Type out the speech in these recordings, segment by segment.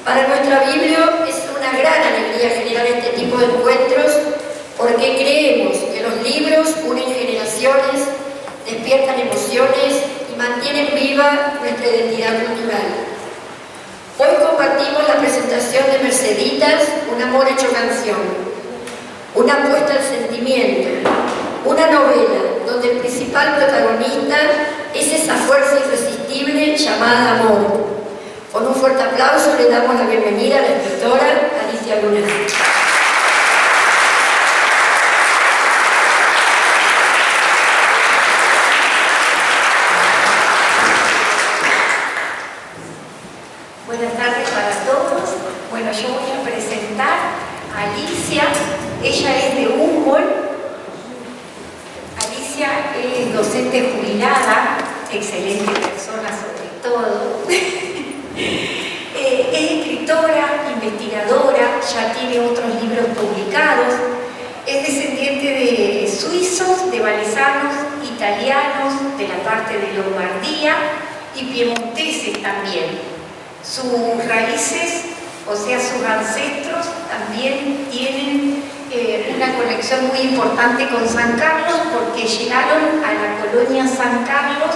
Para nuestra Biblia es una gran alegría generar este tipo de encuentros porque creemos que los libros unen generaciones, despiertan emociones y mantienen viva nuestra identidad cultural. Hoy compartimos la presentación de Merceditas, un amor hecho canción, una apuesta al sentimiento, una novela donde el principal protagonista es esa fuerza irresistible llamada amor. Con un fuerte aplauso le damos la bienvenida a la escritora Alicia Luna. Buenas tardes para todos. Bueno, yo voy a presentar a Alicia. Ella es de Humboldt. Alicia es docente jubilada, excelente persona sobre todo. Es escritora, investigadora, ya tiene otros libros publicados. Es descendiente de suizos, de valesanos, italianos, de la parte de Lombardía y piemonteses también. Sus raíces, o sea, sus ancestros, también tienen una conexión muy importante con San Carlos porque llegaron a la colonia San Carlos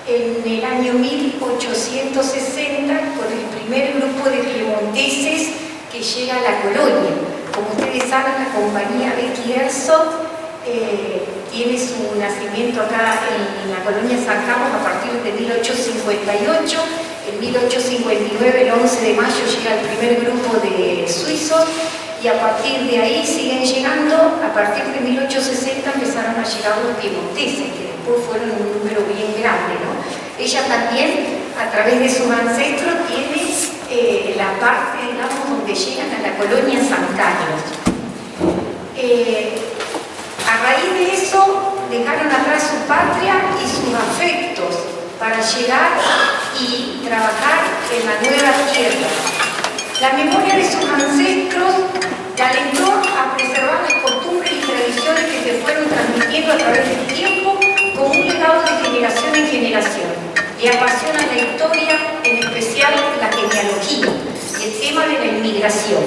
en el año 1860 con el primer grupo de piemonteses que llega a la colonia. Como ustedes saben, la compañía Becky Herzog tiene su nacimiento acá en la colonia San Carlos a partir de 1858. En 1859, el 11 de mayo, llega el primer grupo de suizos y a partir de ahí siguen llegando. A partir de 1860 empezaron a llegar los piemonteses, que después fueron un número bien grande, ¿no? Ella también, a través de sus ancestros, tiene la parte, digamos, donde llegan a la colonia San Carlos. A raíz de eso, dejaron atrás su patria y sus afectos para llegar y trabajar en la nueva tierra. La memoria de sus ancestros la alentó a preservar las costumbres y tradiciones que se fueron transmitiendo a través del tiempo como un legado de generación en generación. Le apasiona la historia, en especial la genealogía y el tema de la inmigración.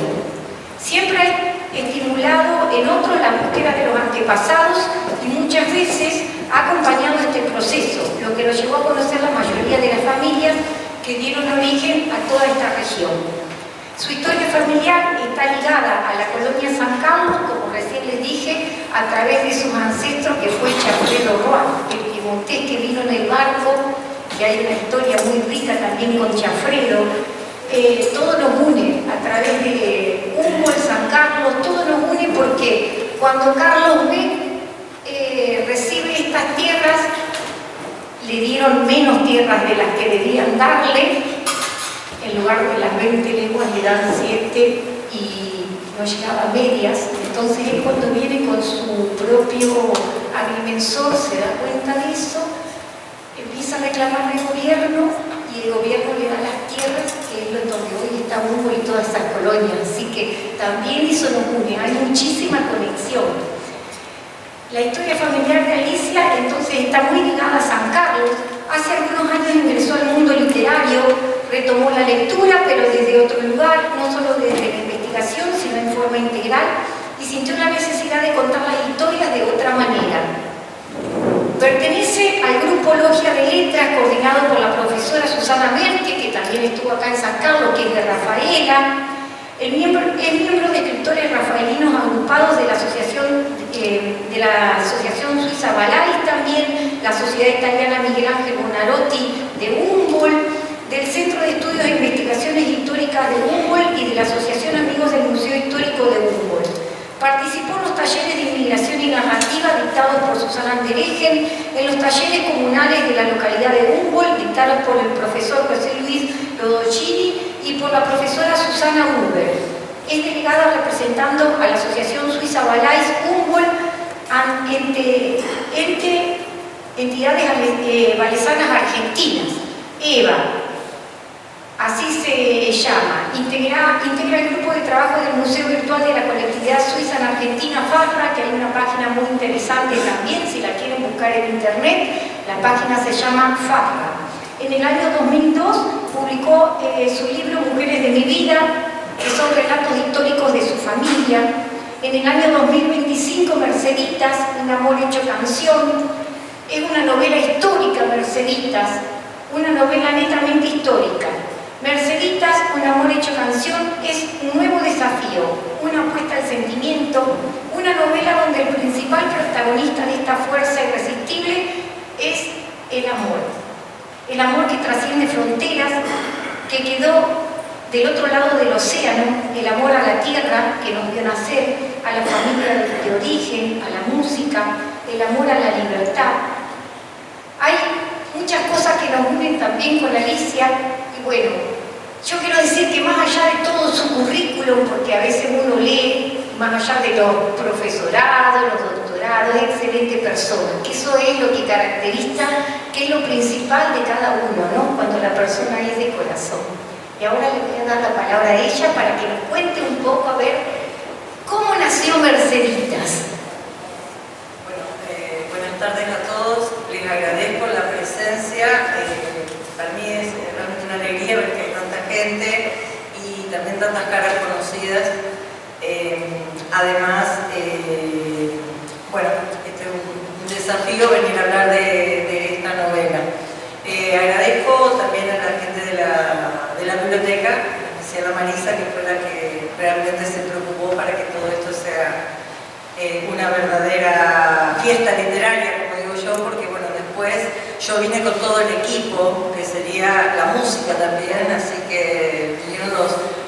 Siempre ha estimulado en otros la búsqueda de los antepasados y muchas veces ha acompañado este proceso, lo que lo llevó a conocer la mayoría de las familias que dieron origen a toda esta región. Su historia familiar está ligada a la colonia San Carlos, como recién les dije, a través de sus ancestros, que fue Chafredo Roa, el piemontés que vino en el barco, y hay una historia muy rica también con Chafredo. Todo nos une a través de Humboldt, San Carlos, todo nos une porque cuando Carlos B recibe estas tierras, le dieron menos tierras de las que debían darle. En lugar de las 20 leguas le dan 7 y no llegaba a medias. Entonces él, cuando viene con su propio agrimensor, se da cuenta de eso, empieza a reclamar al gobierno y el gobierno le da las tierras, que es donde hoy está Humboldt y todas esas colonias. Así que también eso nos une, hay muchísima conexión. La historia familiar de Alicia entonces está muy ligada a San Carlos. Hace algunos años ingresó al mundo literario, retomó la lectura, pero desde otro lugar, no solo desde la investigación, sino en forma integral, y sintió la necesidad de contar las historias de otra manera. Pertenece al grupo Logia de Letras, coordinado por la profesora Susana Merke, que también estuvo acá en San Carlos, que es de Rafaela. Es miembro de escritores rafaelinos agrupados de la Asociación Suiza Balais, también la Sociedad Italiana Miguel Ángel Bonarotti de Humboldt, del Centro de Estudios e Investigaciones Históricas de Humboldt y de la Asociación Amigos del Museo Histórico de Humboldt. Participó en los talleres de inmigración y narrativa dictados por Susana Anderegen, en los talleres comunales de la localidad de Humboldt dictados por el profesor José Luis Lodocini y por la profesora Susana Huber. Es delegada representando a la Asociación Suiza Balais Humboldt ante entidades valesanas argentinas. EVA, así se llama. Integra el grupo de trabajo del Museo Virtual de la Colectividad Suiza en Argentina, FARRA, que hay una página muy interesante también, si la quieren buscar en internet. La página se llama FARRA. En el año 2002 publicó su libro Mujeres de mi vida, que son relatos históricos de su familia. En el año 2025, Merceditas, un amor hecho canción, es una novela histórica, Merceditas, una novela netamente histórica. Merceditas, un amor hecho canción, es un nuevo desafío, una apuesta al sentimiento, una novela donde el principal protagonista de esta fuerza irresistible es el amor que trasciende fronteras, que quedó del otro lado del océano, el amor a la tierra que nos vio nacer, a la familia de origen, a la música, el amor a la libertad. Hay muchas cosas que nos unen también con Alicia, y bueno, yo quiero decir que más allá de todo su currículum, porque a veces uno lee, más allá de los profesorados, los doctorados, es excelente persona, que eso es lo que caracteriza, que es lo principal de cada uno, ¿no? Cuando la persona es de corazón. Y ahora le voy a dar la palabra a ella para que nos cuente un poco, a ver, cómo nació Merceditas. Bueno, buenas tardes a todos, les agradezco la presencia, para mí es realmente una alegría ver que hay tanta gente y también tantas caras conocidas. Además, bueno, este es un desafío venir a hablar de esta novela. Agradezco también a la gente de la biblioteca, en especial a Marisa, que fue la que realmente se preocupó para que todo esto sea una verdadera fiesta literaria, como digo yo, porque bueno, después yo vine con todo el equipo, que sería la música también, así que vinieron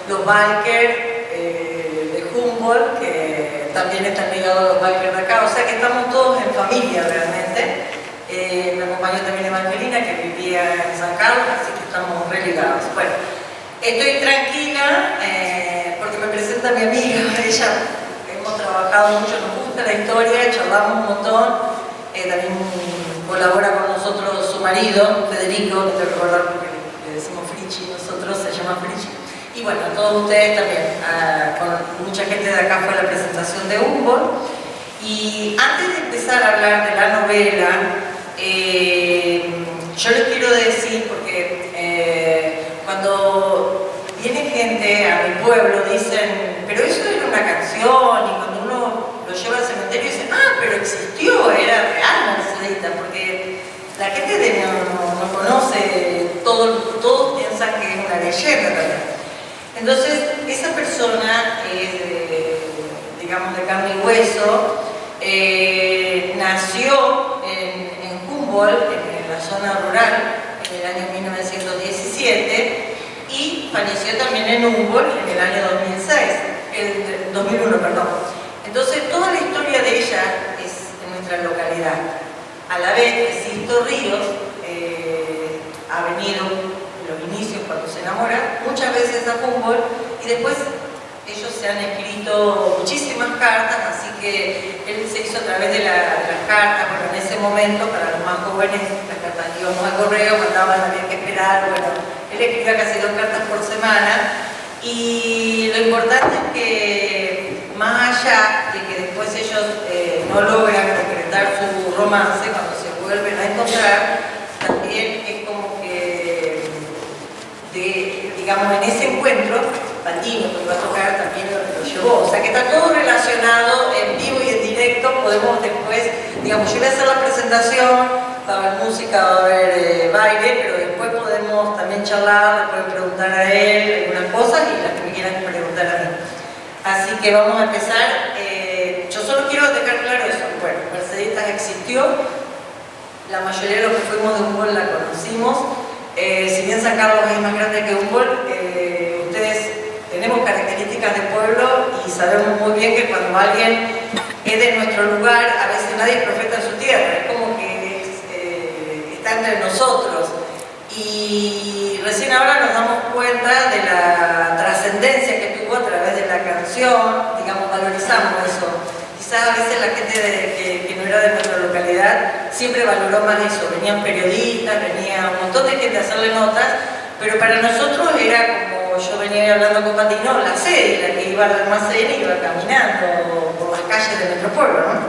los bikers de Humboldt, que también están ligados a los bikers de acá, o sea que estamos todos en familia realmente. Me acompañó también Evangelina, que vivía en San Carlos, así que estamos re ligados. Bueno, estoy tranquila porque me presenta mi amiga, ella, hemos trabajado mucho, nos gusta la historia, charlamos un montón, también colabora con nosotros su marido, Federico, no te recordar porque le decimos Frichi, nosotros se llama Frichi. Y bueno, a todos ustedes también, con mucha gente de acá fue la presentación de Humboldt. Y antes de empezar a hablar de la novela, yo les quiero decir, porque cuando viene gente a mi pueblo, dicen, pero eso era una canción, y cuando uno lo lleva al cementerio dicen, ah, pero existió, era real Merceditas, porque la gente no conoce, todos piensan que es una leyenda también. Entonces, esa persona es, digamos, de carne y hueso, nació en Humboldt, en la zona rural, en el año 1917, y falleció también en Humboldt en el año 2001, perdón. Entonces, toda la historia de ella es en nuestra localidad. A la vez, Sisto Ríos ha venido en los inicios cuando se enamora, muchas veces a Humboldt, y después ellos se han escrito muchísimas cartas, así que él se hizo a través de las cartas. Bueno, en ese momento, para los más jóvenes, las cartas íbamos al correo, mandaban, había que esperar. Bueno, él escribía casi 2 cartas por semana, y lo importante es que, más allá de que después ellos no logran concretar su romance, cuando se vuelven a encontrar, también es como que, digamos, en ese encuentro, Patino, que va a tocar, también lo llevó. O sea que está todo relacionado en vivo y en directo. Podemos después, digamos, yo voy a hacer la presentación, va a haber música, va a haber baile, pero después podemos también charlar, le pueden preguntar a él algunas cosas y las que me quieran preguntar a mí. Así que vamos a empezar. Yo solo quiero dejar claro eso. Bueno, Merceditas existió, la mayoría de los que fuimos de Humboldt la conocimos. Si bien San Carlos es más grande que Humboldt, ustedes tenemos características de pueblo y sabemos muy bien que cuando alguien es de nuestro lugar, a veces nadie es profeta en su tierra, es como que está entre nosotros. Y recién ahora nos damos cuenta de la trascendencia que tuvo a través de la canción, digamos, valorizamos eso. Quizás a veces la gente que no era de nuestra localidad siempre valoró más eso, venían periodistas, venía un montón de gente a hacerle notas, pero para nosotros era como, yo venía hablando con Patino, la sede, la que iba al almacén y iba caminando por las calles de nuestro pueblo, ¿no?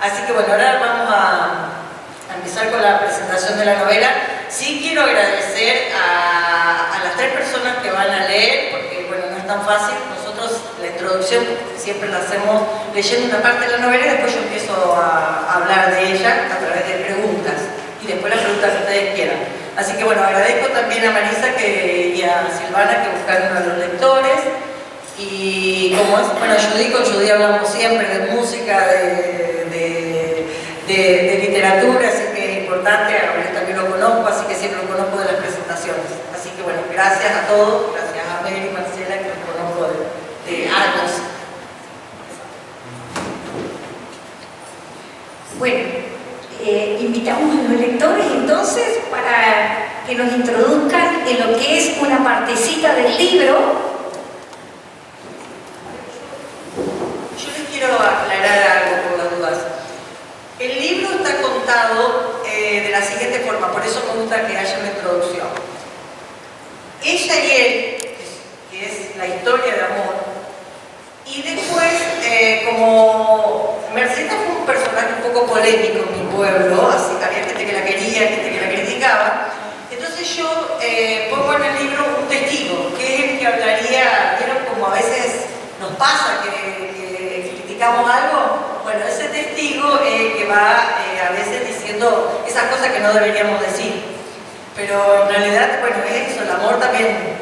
Así que bueno, ahora vamos a empezar con la presentación de la novela. Sí quiero agradecer a las 3 personas que van a leer, porque bueno, no es tan fácil. Nosotros la introducción siempre la hacemos leyendo una parte de la novela y después yo empiezo a hablar de ella a través de preguntas y después las preguntas que ustedes quieran. Así que bueno, agradezco también a Marisa y a Silvana que buscaron a los lectores. Y como es, bueno, con Judy hablamos siempre de música, de literatura, así que es importante, a Gabriel también lo conozco, así que siempre lo conozco de las presentaciones. Así que bueno, gracias a todos, gracias a Mary y Marcela, que los conozco de años. Bueno, invitamos a los lectores entonces para que nos introduzcan en lo que es una partecita del libro. Yo les quiero aclarar algo por las dudas. El libro está contado de la siguiente forma, por eso me gusta que haya una introducción. Ella y él, que es la historia de amor, y después, como Merceta fue un personaje un poco polémico en mi pueblo, así que había gente que la quería, gente que la criticaba, entonces yo pongo en el libro un testigo, que es el que hablaría, ¿vieron como a veces nos pasa que criticamos algo? Bueno, ese testigo que va a veces diciendo esas cosas que no deberíamos decir. Pero en realidad, bueno, es eso, el amor también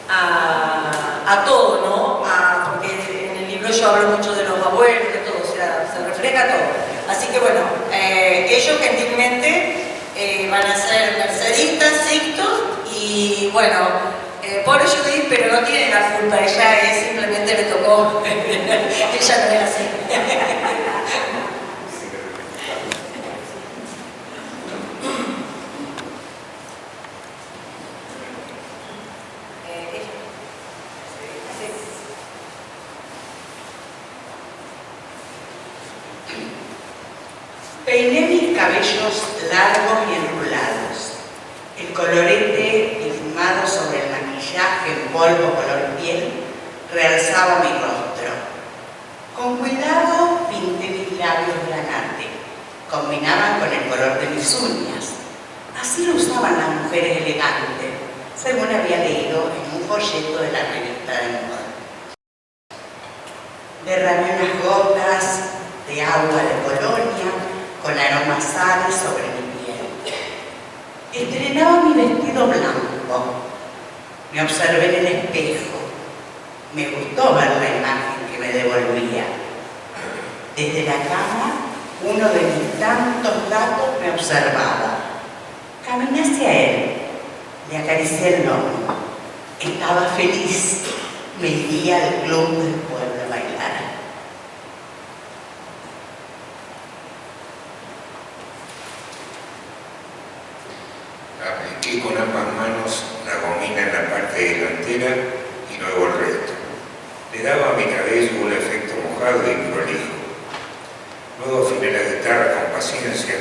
a todo, ¿no? Porque en el libro yo hablo mucho de los abuelos, de todo, o sea, se refleja todo. Así que bueno, ellos gentilmente van a ser mercedistas, sictos y bueno, pobre Judith, pero no tiene la culpa, ella simplemente le tocó, ella no es así. Peiné mis cabellos largos y enrulados, el colorete difumado sobre el maquillaje en polvo color piel realzaba mi rostro. Con cuidado pinté mis labios granate, combinaban con el color de mis uñas. Así lo usaban las mujeres elegantes, según había leído en un folleto de la revista de moda. Derramé unas gotas de agua de colonia con aromas sales sobre mi piel. Estrenaba mi vestido blanco. Me observé en el espejo. Me gustó ver la imagen que me devolvía. Desde la cama, uno de mis tantos gatos me observaba. Caminé hacia él. Le acaricié el lomo. Estaba feliz. Me iría al club del pueblo a bailar. Apliqué con ambas manos la gomina en la parte delantera y luego el resto. Le daba a mi cabello un efecto mojado y prolijo. Luego afiné la guitarra con paciencia.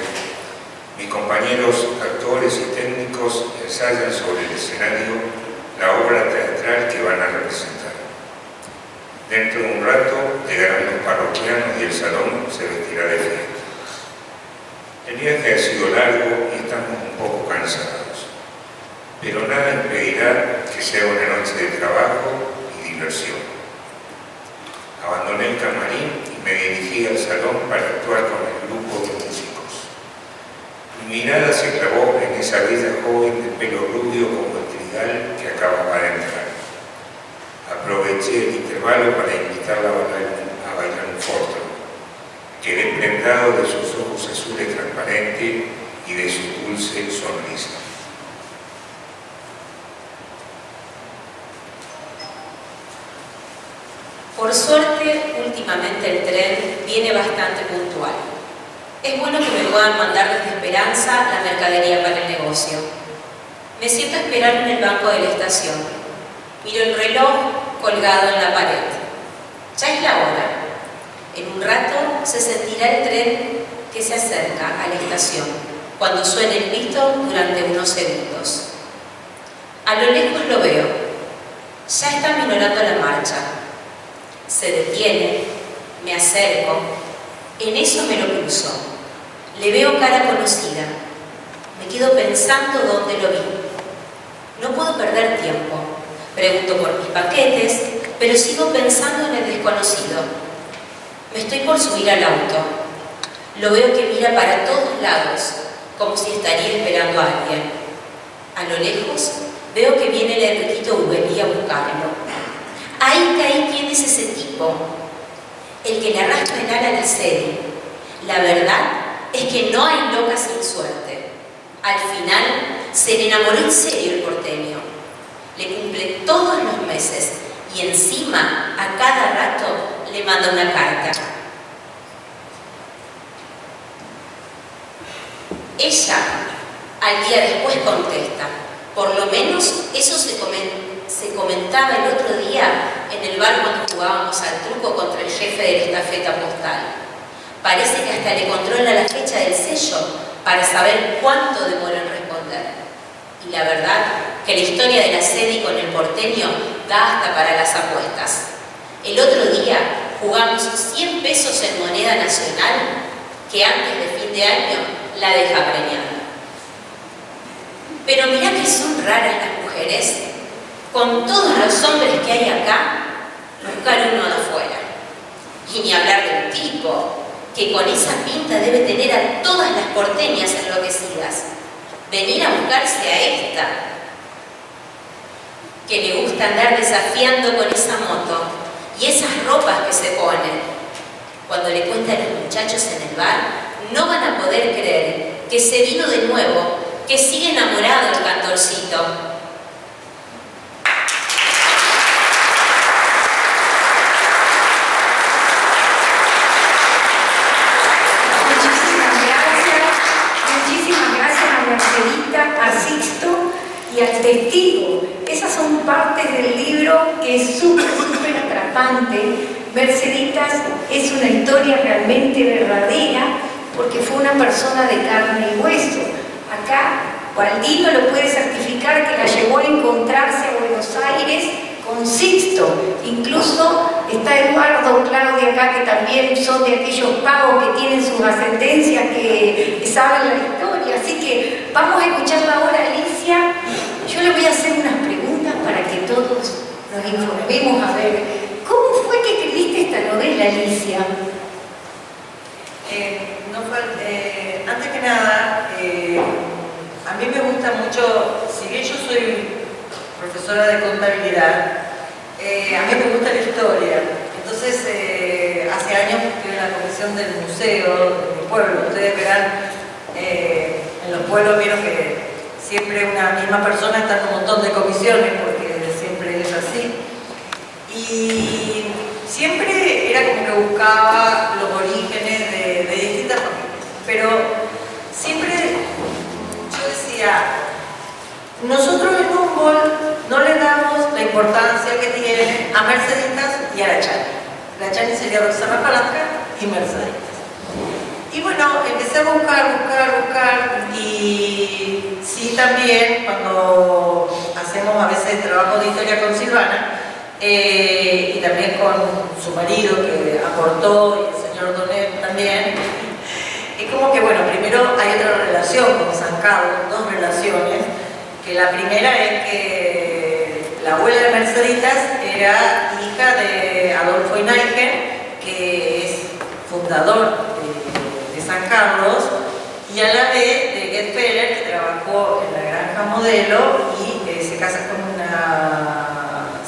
Mis compañeros actores y técnicos ensayan sobre el escenario la obra teatral que van a representar. Dentro de un rato llegarán los parroquianos y el salón se vestirá de fiesta. El viaje ha sido largo y estamos un poco cansados, pero nada impedirá que sea una noche de trabajo y diversión. Abandoné el camarín y me dirigí al salón para actuar con el grupo de músicos. Mi mirada se clavó en esa bella joven de pelo rubio como el trigal que acababa de entrar. Aproveché el intervalo para invitarla a bailar un foxtrot. Quedé prendado de sus ojos azules transparentes y de su dulce sonrisa. Por suerte, últimamente el tren viene bastante puntual. Es bueno que me puedan mandar desde Esperanza la mercadería para el negocio. Me siento a esperar en el banco de la estación. Miro el reloj colgado en la pared. Ya es la hora. En un rato se sentirá el tren que se acerca a la estación, cuando suene el pito durante unos segundos. A lo lejos lo veo. Ya está minorando la marcha. Se detiene, me acerco. En eso me lo cruzo. Le veo cara conocida. Me quedo pensando dónde lo vi. No puedo perder tiempo. Pregunto por mis paquetes, pero sigo pensando en el desconocido. Me estoy por subir al auto. Lo veo que mira para todos lados, como si estaría esperando a alguien. A lo lejos, veo que viene el Enriquito Ubelí a buscarlo. Ahí caí, ¿quién es ese tipo? El que le arrastra el ala a la sede. La verdad es que no hay loca sin suerte. Al final, se le enamoró en serio el porteño. Le cumple todos los meses y encima, a cada rato, le manda una carta. Ella, al día después, contesta. Por lo menos eso se comentaba el otro día en el bar cuando jugábamos al truco contra el jefe de la estafeta postal. Parece que hasta le controla la fecha del sello para saber cuánto demora en responder. Y la verdad que la historia de la sede con el porteño da hasta para las apuestas. El otro día jugamos 100 pesos en moneda nacional que antes de fin de año la deja premiada. Pero mirá que son raras las mujeres. Con todos los hombres que hay acá, buscar uno de afuera. Y ni hablar del tipo, que con esa pinta debe tener a todas las porteñas enloquecidas. Venir a buscarse a esta, que le gusta andar desafiando con esa moto y esas ropas que se pone. Cuando le cuentan a los muchachos en el bar, no van a poder creer que se vino de nuevo, que sigue enamorado el cantorcito. Muchísimas gracias a Mercedita, a Sixto y al testigo. Esas son partes del libro que es súper atrapante. Merceditas es una historia realmente verdadera porque fue una persona de carne y hueso. Acá Baldino lo puede certificar que la llevó a encontrarse a Buenos Aires con Sixto. Incluso está Eduardo, Claudia acá, que también son de aquellos pagos que tienen sus ascendencias, que saben la historia. Así que vamos a escucharla ahora, Alicia. Yo le voy a hacer unas preguntas para que todos nos informemos. A ver, ¿cómo fue que escribiste esta novela, Alicia? Antes que nada, a mí me gusta mucho, si bien yo soy profesora de contabilidad, a mí me gusta la historia. Entonces, hace años estuve en la comisión del museo de mi pueblo. Ustedes verán, en los pueblos vieron que siempre una misma persona está en un montón de comisiones, porque siempre es así. Y siempre era como que buscaba los orígenes de distintas familias. Pero siempre yo decía, nosotros en Humboldt no le damos la importancia que tiene a Merceditas y a la Chani. La Chani sería Roxana Palanca y Merceditas. Y bueno, empecé a buscar y sí, también cuando hacemos a veces trabajo de historia con Silvana y también con su marido que aportó, y el señor Donet también, es como que bueno, primero hay otra relación con San Carlos, dos relaciones, que la primera es que la abuela de Merceditas era hija de Adolfo Inaigen, que es fundador de San Carlos, y a la vez de Get Feller, que trabajó en la Granja Modelo y se casa con una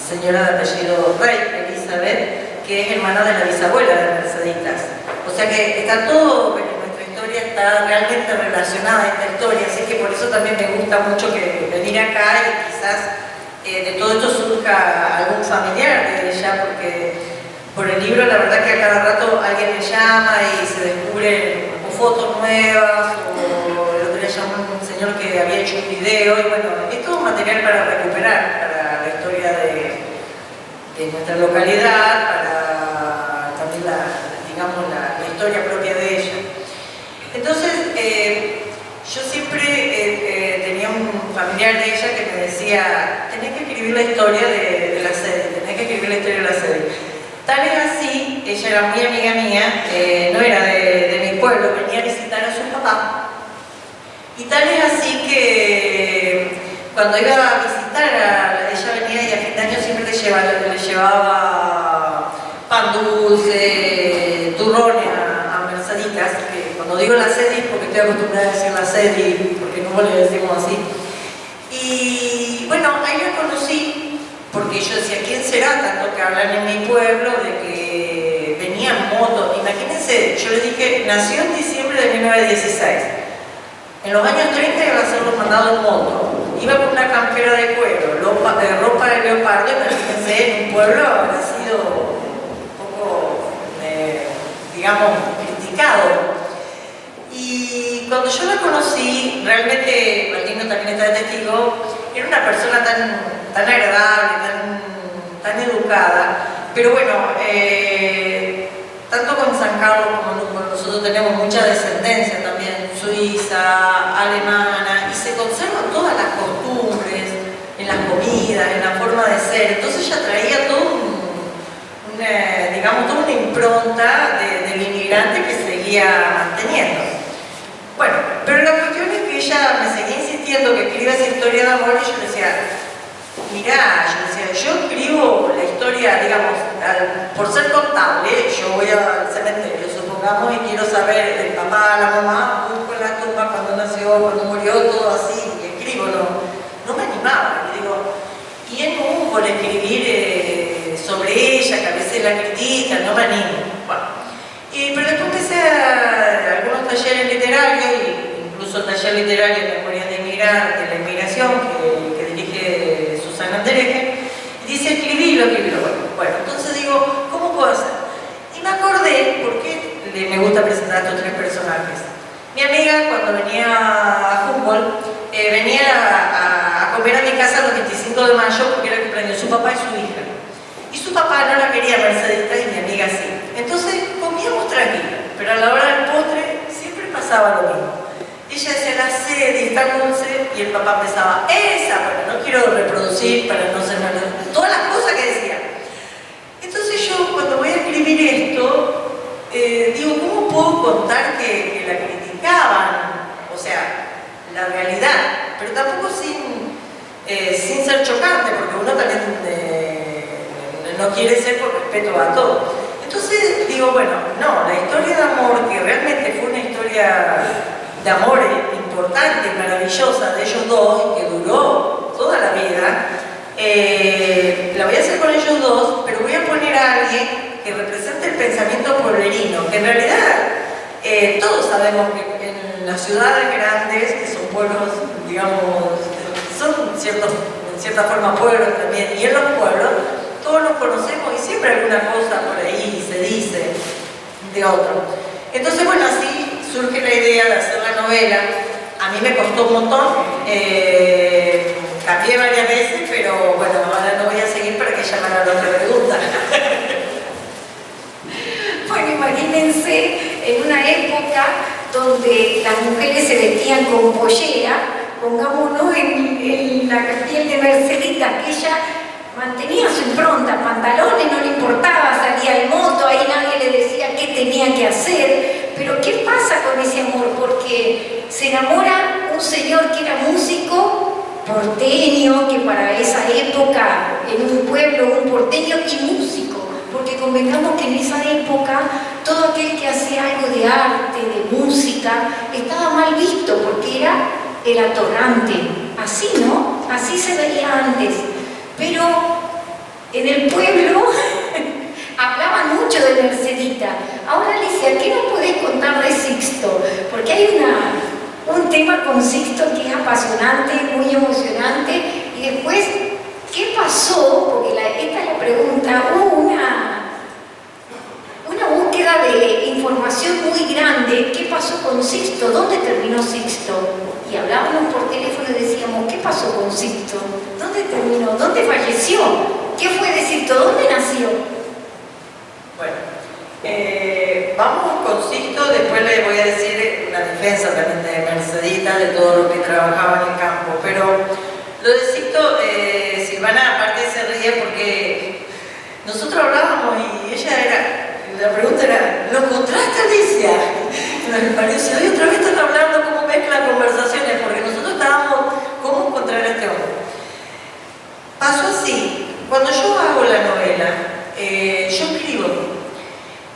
señora de apellido Rey, Elizabeth, que es hermana de la bisabuela de Merceditas. O sea que está todo, bueno, nuestra historia está realmente relacionada a esta historia, así que por eso también me gusta mucho que venir acá y quizás de todo esto surja algún familiar de ella, porque por el libro la verdad que a cada rato alguien me llama y se descubren fotos nuevas, o el otro día llamó un señor que había hecho un video, y bueno, es todo material para recuperar, para la historia de nuestra localidad, para también digamos, la historia propia de ella. Entonces, yo siempre tenía un familiar de ella que me decía, tenés que escribir la historia de la sede, tenés que escribir la historia de la sede. Tal es así, ella era muy amiga mía, no era de mi pueblo, venía a visitar a su papá Y tal es así que cuando iba a visitar, ella venía y a fin de año siempre le llevaba pan dulce, turrones a Merceditas, que cuando digo la sedi, porque estoy acostumbrada a decir la sedi, porque no le decimos así. Y bueno, ahí la conocí, porque yo decía, ¿quién será? Tanto que hablan en mi pueblo de que venían motos. Imagínense, yo le dije, nació en diciembre de 1916. En los años 30 iba a ser los mandados en moto. Iba con una campera de cuero, ropa de leopardo, imagínense, en un pueblo habrá sido un poco, digamos, criticado. Y cuando yo la conocí, realmente, Martino también está de testigo, era una persona tan agradable, tan educada, pero bueno, tanto con San Carlos como con nosotros tenemos mucha descendencia también, suiza, alemana, y se conservan todas las costumbres, en las comidas, en la forma de ser. Entonces ella traía todo digamos, toda una impronta del inmigrante que seguía manteniendo. Bueno, pero la cuestión es que ella me seguía insistiendo que escriba esa historia de amor y yo le decía, mirá, yo escribo la historia, digamos, por ser contable, yo voy al cementerio, supongamos, y quiero saber del papá, la mamá, busco en la tumba cuando nació, cuando murió, todo así, y escribo, no me animaba, y digo, y es común por escribir sobre ella, que a veces la critican, no me animo. Bueno, pero después empecé a algunos talleres literarios, incluso el taller literario de Memorias de la Inmigración, que dirige Susana Andereje, y dice escribirlo. Bueno, entonces digo, ¿cómo puedo hacer? Y me acordé, porque me gusta presentar a estos tres personajes. Mi amiga, cuando venía a Humboldt, venía a comer a mi casa los 25 de mayo, porque era el cumpleaños de su papá y su hija. Y su papá no la quería Mercedita y mi amiga sí. Entonces comíamos tranquila, pero a la hora del postre siempre pasaba lo mismo. Ella decía la sed y está dulce, y el papá empezaba, bueno, no quiero reproducir para no ser malo, todas las cosas que decía. Entonces yo, cuando voy a escribir esto, digo, ¿cómo puedo contar que la criticaban? O sea, la realidad, pero tampoco sin ser chocante, porque uno también no quiere ser por respeto a todo. Entonces digo, bueno, no, la historia de amor, que realmente fue una historia de amor importante y maravillosa de ellos dos, que duró toda la vida, la voy a hacer con ellos dos, pero voy a poner a alguien que represente el pensamiento pueblerino, que en realidad todos sabemos que en las ciudades grandes, que son pueblos, digamos, son en cierta forma pueblos también, y en los pueblos todos los conocemos y siempre alguna cosa por ahí se dice de otro. Entonces, bueno, así surge la idea de hacer la novela. A mí me costó un montón, cambié varias veces, pero bueno, ahora no voy a seguir para que ella me haga la otra pregunta. Bueno, imagínense en una época donde las mujeres se vestían con pollera, pongámonos en la piel de Mercedita, que ella mantenía su impronta, pantalones no le importaba, salía en moto, ahí nadie le decía qué tenía que hacer. Pero ¿qué pasa con ese amor? Porque se enamora un señor que era músico, porteño, que para esa época en un pueblo, un porteño y músico, porque convengamos que en esa época todo aquel que hacía algo de arte, de música, estaba mal visto porque era el atorrante, así, ¿no? Así se veía antes. Pero en el pueblo hablaban mucho de Mercedita. Ahora, Alicia, ¿qué nos podés contar de Sixto? Porque hay un tema con Sixto que es apasionante, muy emocionante. Y después, ¿qué pasó? Porque esta es la pregunta. Hubo una búsqueda de información muy grande. ¿Qué pasó con Sixto? ¿Dónde terminó Sixto? Y hablábamos por teléfono y decíamos, ¿qué pasó con Sixto? ¿Dónde terminó? ¿Dónde falleció? ¿Qué fue de Sixto? ¿Dónde nació? Bueno, vamos con Sixto, después les voy a decir una defensa también de Mercedita, de todo lo que trabajaba en el campo, pero lo de Sixto, Silvana aparte se ríe porque nosotros hablábamos y la pregunta era, ¿lo encontraste, Alicia? Me pareció, y otra vez están hablando como mezcla conversaciones, porque nosotros estábamos, ¿cómo encontrar a este hombre? Pasó así, cuando yo hago la novela, yo escribo,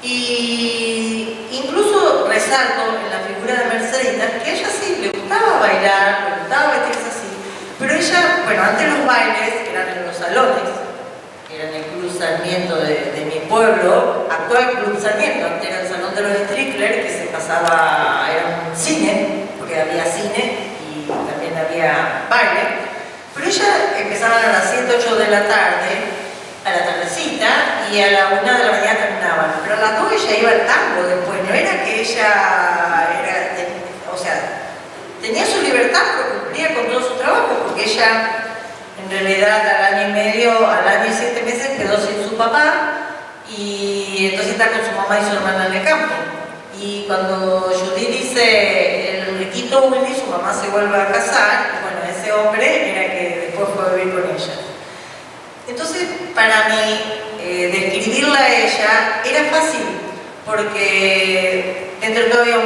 y incluso resalto en la figura de Mercedita que a ella sí le gustaba bailar, le gustaba vestirse así, pero ella, bueno, antes los bailes eran en los salones, era en el Club Sarmiento de mi pueblo, actual Club Sarmiento, antes era el Salón de los Strickler, que se pasaba, era un cine, porque había cine y también había baile, pero ella empezaban a las 7, 8 de la tarde, a la tardecita, y a la 1 de la mañana terminaban, pero a las 2 ella iba al tango después, no era que ella era, o sea, tenía su libertad, pero cumplía con todo su trabajo, porque ella en realidad al año y medio, al año y 7 meses quedó sin su papá, y entonces está con su mamá y su hermana en el campo. Y cuando Judy dice el riquito Willy, su mamá se vuelve a casar, y bueno, ese hombre era que después fue a vivir con ella. Entonces, para mí, describirla a ella era fácil, porque dentro de todo había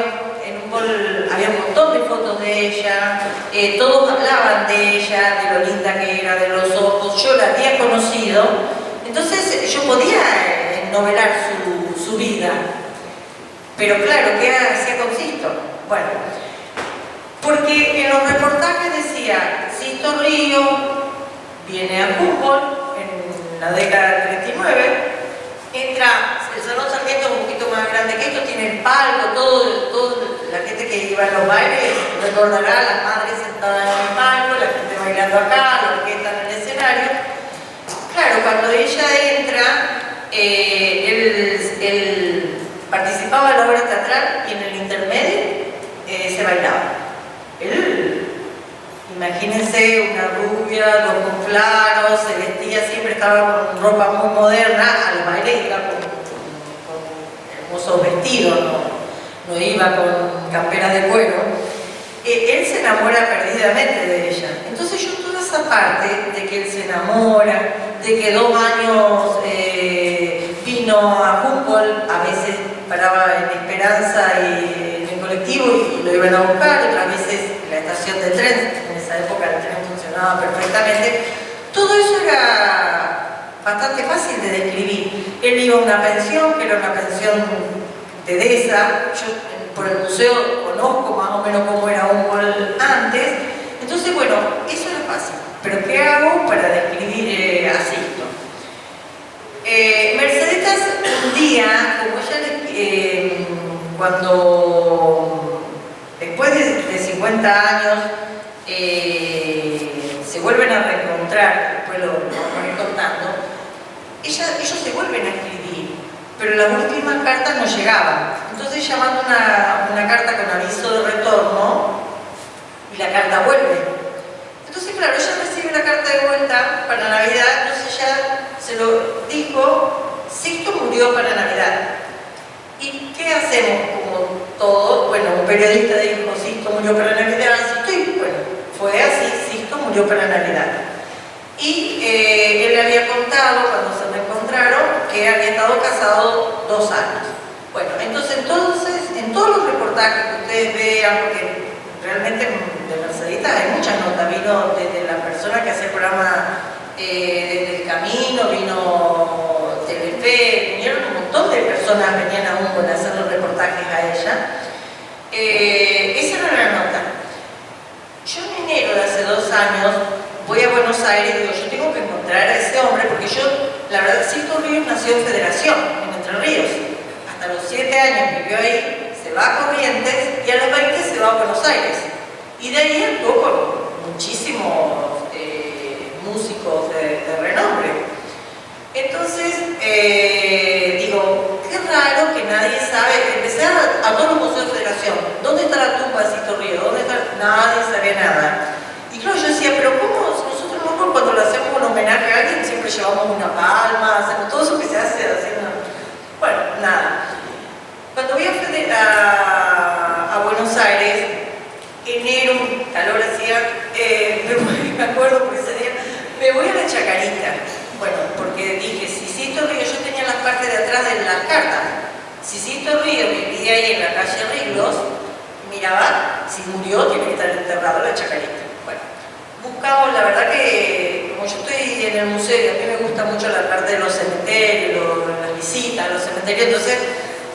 un montón de fotos de ella, todos hablaban de ella, de lo linda que era, de los ojos, yo la había conocido, entonces yo podía novelar su vida. Pero claro, ¿qué hacía con Sisto? Bueno, porque en los reportajes decía, Sisto Río viene a Humboldt en la década del 39, entra, el Salón Sarmiento es un poquito más grande que esto, tiene el palco, todo la gente que iba a los bailes recordará las madres sentadas en el palco, la gente bailando acá, la orquesta en el escenario. Claro, cuando ella entra, él participaba en la obra teatral y en el intermedio se bailaba. Él, imagínense, una rubia, los ojos claros, se vestía, siempre estaba con ropa muy moderna, al baile iba con hermosos vestidos, no iba con camperas de cuero. Él se enamora perdidamente de ella. Entonces yo toda esa parte de que él se enamora, de que 2 años vino a Humboldt, a veces paraba en Esperanza y en el colectivo y lo iban a buscar, otras veces en la estación de tren, en esa época el tren funcionaba perfectamente. Todo eso era bastante fácil de describir. Él iba a una pensión, que era una pensión de Deza. Yo por el museo conozco más o menos cómo era Humboldt antes. Entonces, bueno, eso era fácil. Pero ¿qué hago para describir a Sisto? Mercedes un día, como ella cuando después de 50 años se vuelven a reencontrar, después lo vamos a ir contando, ellos se vuelven a escribir, pero las últimas cartas no llegaban. Entonces ella manda una carta con aviso de retorno y la carta vuelve. Entonces, claro, ella recibe la carta de vuelta para Navidad, entonces ella se lo dijo, Sisto murió para Navidad. ¿Y qué hacemos? Como todo, bueno, un periodista dijo, Sisto murió para Navidad, Sisto, y bueno, fue así, Sisto murió para Navidad. Y él le había contado, cuando se reencontraron, que había estado casado 2 años. Bueno, entonces, en todos los reportajes que ustedes vean, porque realmente de Mercedita hay muchas notas, vino desde la persona que hace el programa desde el camino, vino Telefe, vinieron un montón de personas, venían a Humboldt a hacer los reportajes a ella. Esa era la nota. Yo en enero de hace 2 años voy a Buenos Aires y digo, yo tengo que encontrar a ese hombre, porque yo, la verdad, Sisto Ríos nació en Federación, en Entre Ríos. Hasta los 7 años vivió ahí, se va a Corrientes y a los 20 se va a Buenos Aires. Y de ahí actuó con muchísimos músicos de renombre. Entonces, digo, qué raro que nadie sabe. Empecé a todos los museos de Federación. ¿Dónde está la tumba de Sisto Ríos? ¿Dónde está? Nadie sabía nada. Y claro, yo decía, pero ¿cómo? Nosotros no, cuando le hacemos un homenaje a alguien siempre llevamos una palma, hacemos todo eso que se hace así. Bueno, nada. Cuando voy a Buenos Aires, enero, calor hacía, me acuerdo por ese día, me voy a la Chacarita. Bueno, porque dije, si Sisto Ríos, yo tenía la parte de atrás de las cartas, si Sisto Ríos vivía ahí en la calle Riglos, mi miraba, si murió tiene que estar enterrado en la Chacarita. Bueno, buscamos, la verdad que como yo estoy en el museo y a mí me gusta mucho la parte de los cementerios, las visitas a los cementerios, entonces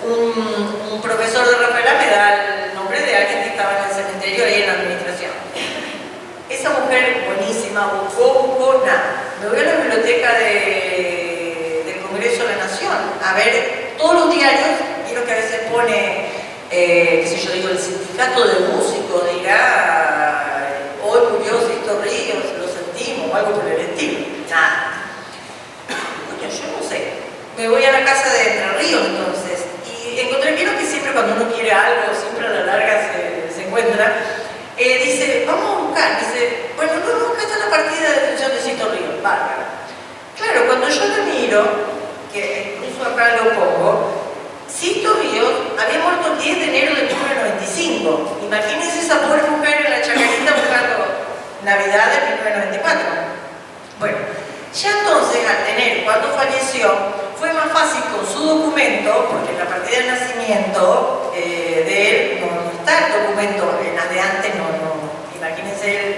un profesor de Rafaela me da el nombre de alguien que estaba en el cementerio ahí en la administración. Esa mujer buenísima, buscó nada. Me voy a la biblioteca del Congreso de la Nación a ver todos los diarios, quiero que a veces pone, qué sé yo, digo, el sindicato de músicos dirá, hoy murió Sisto Ríos, lo sentimos, o algo por el estilo. Nada. Bueno, yo no sé. Me voy a la casa de Entre Ríos entonces, y encontré, vieron que siempre cuando uno quiere algo, siempre a la larga se encuentra, dice, vamos a buscar, dice, bueno, no, acá está la partida de defunción de Sisto Ríos, bárbaro. Claro, cuando yo lo miro, que incluso acá lo pongo, Sisto Ríos había muerto el 10 de enero de 1995. Imagínense esa pobre mujer en la Chacarita buscando Navidad de 1994. Bueno, ya entonces al tener cuando falleció, fue más fácil con su documento, porque en la partida de nacimiento de él no está el documento, en las de antes no. Imagínense, él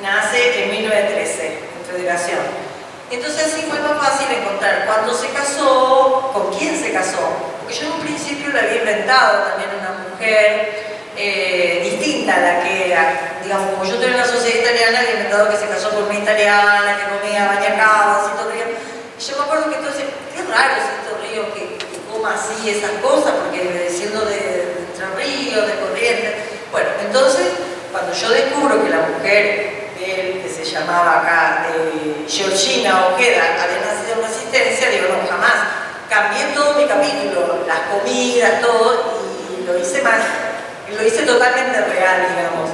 nace en 1913, en Federación. Entonces así fue más fácil encontrar cuándo se casó, con quién se casó. Porque yo en un principio le había inventado también una mujer distinta a la que era. Digamos, como yo estoy en la sociedad italiana, había inventado que se casó con una italiana, que comía bañacabas, Sisto Ríos. Y yo me acuerdo que entonces, qué raro Sisto Ríos que coma así esas cosas, porque siendo de Entre Ríos, de Corrientes. Bueno, entonces, cuando yo descubro que la mujer de él, que se llamaba acá Georgina Ojeda, había nacido en Resistencia, digo, no, jamás. Cambié todo mi capítulo, las comidas, todo, y lo hice más, lo hice totalmente real, digamos.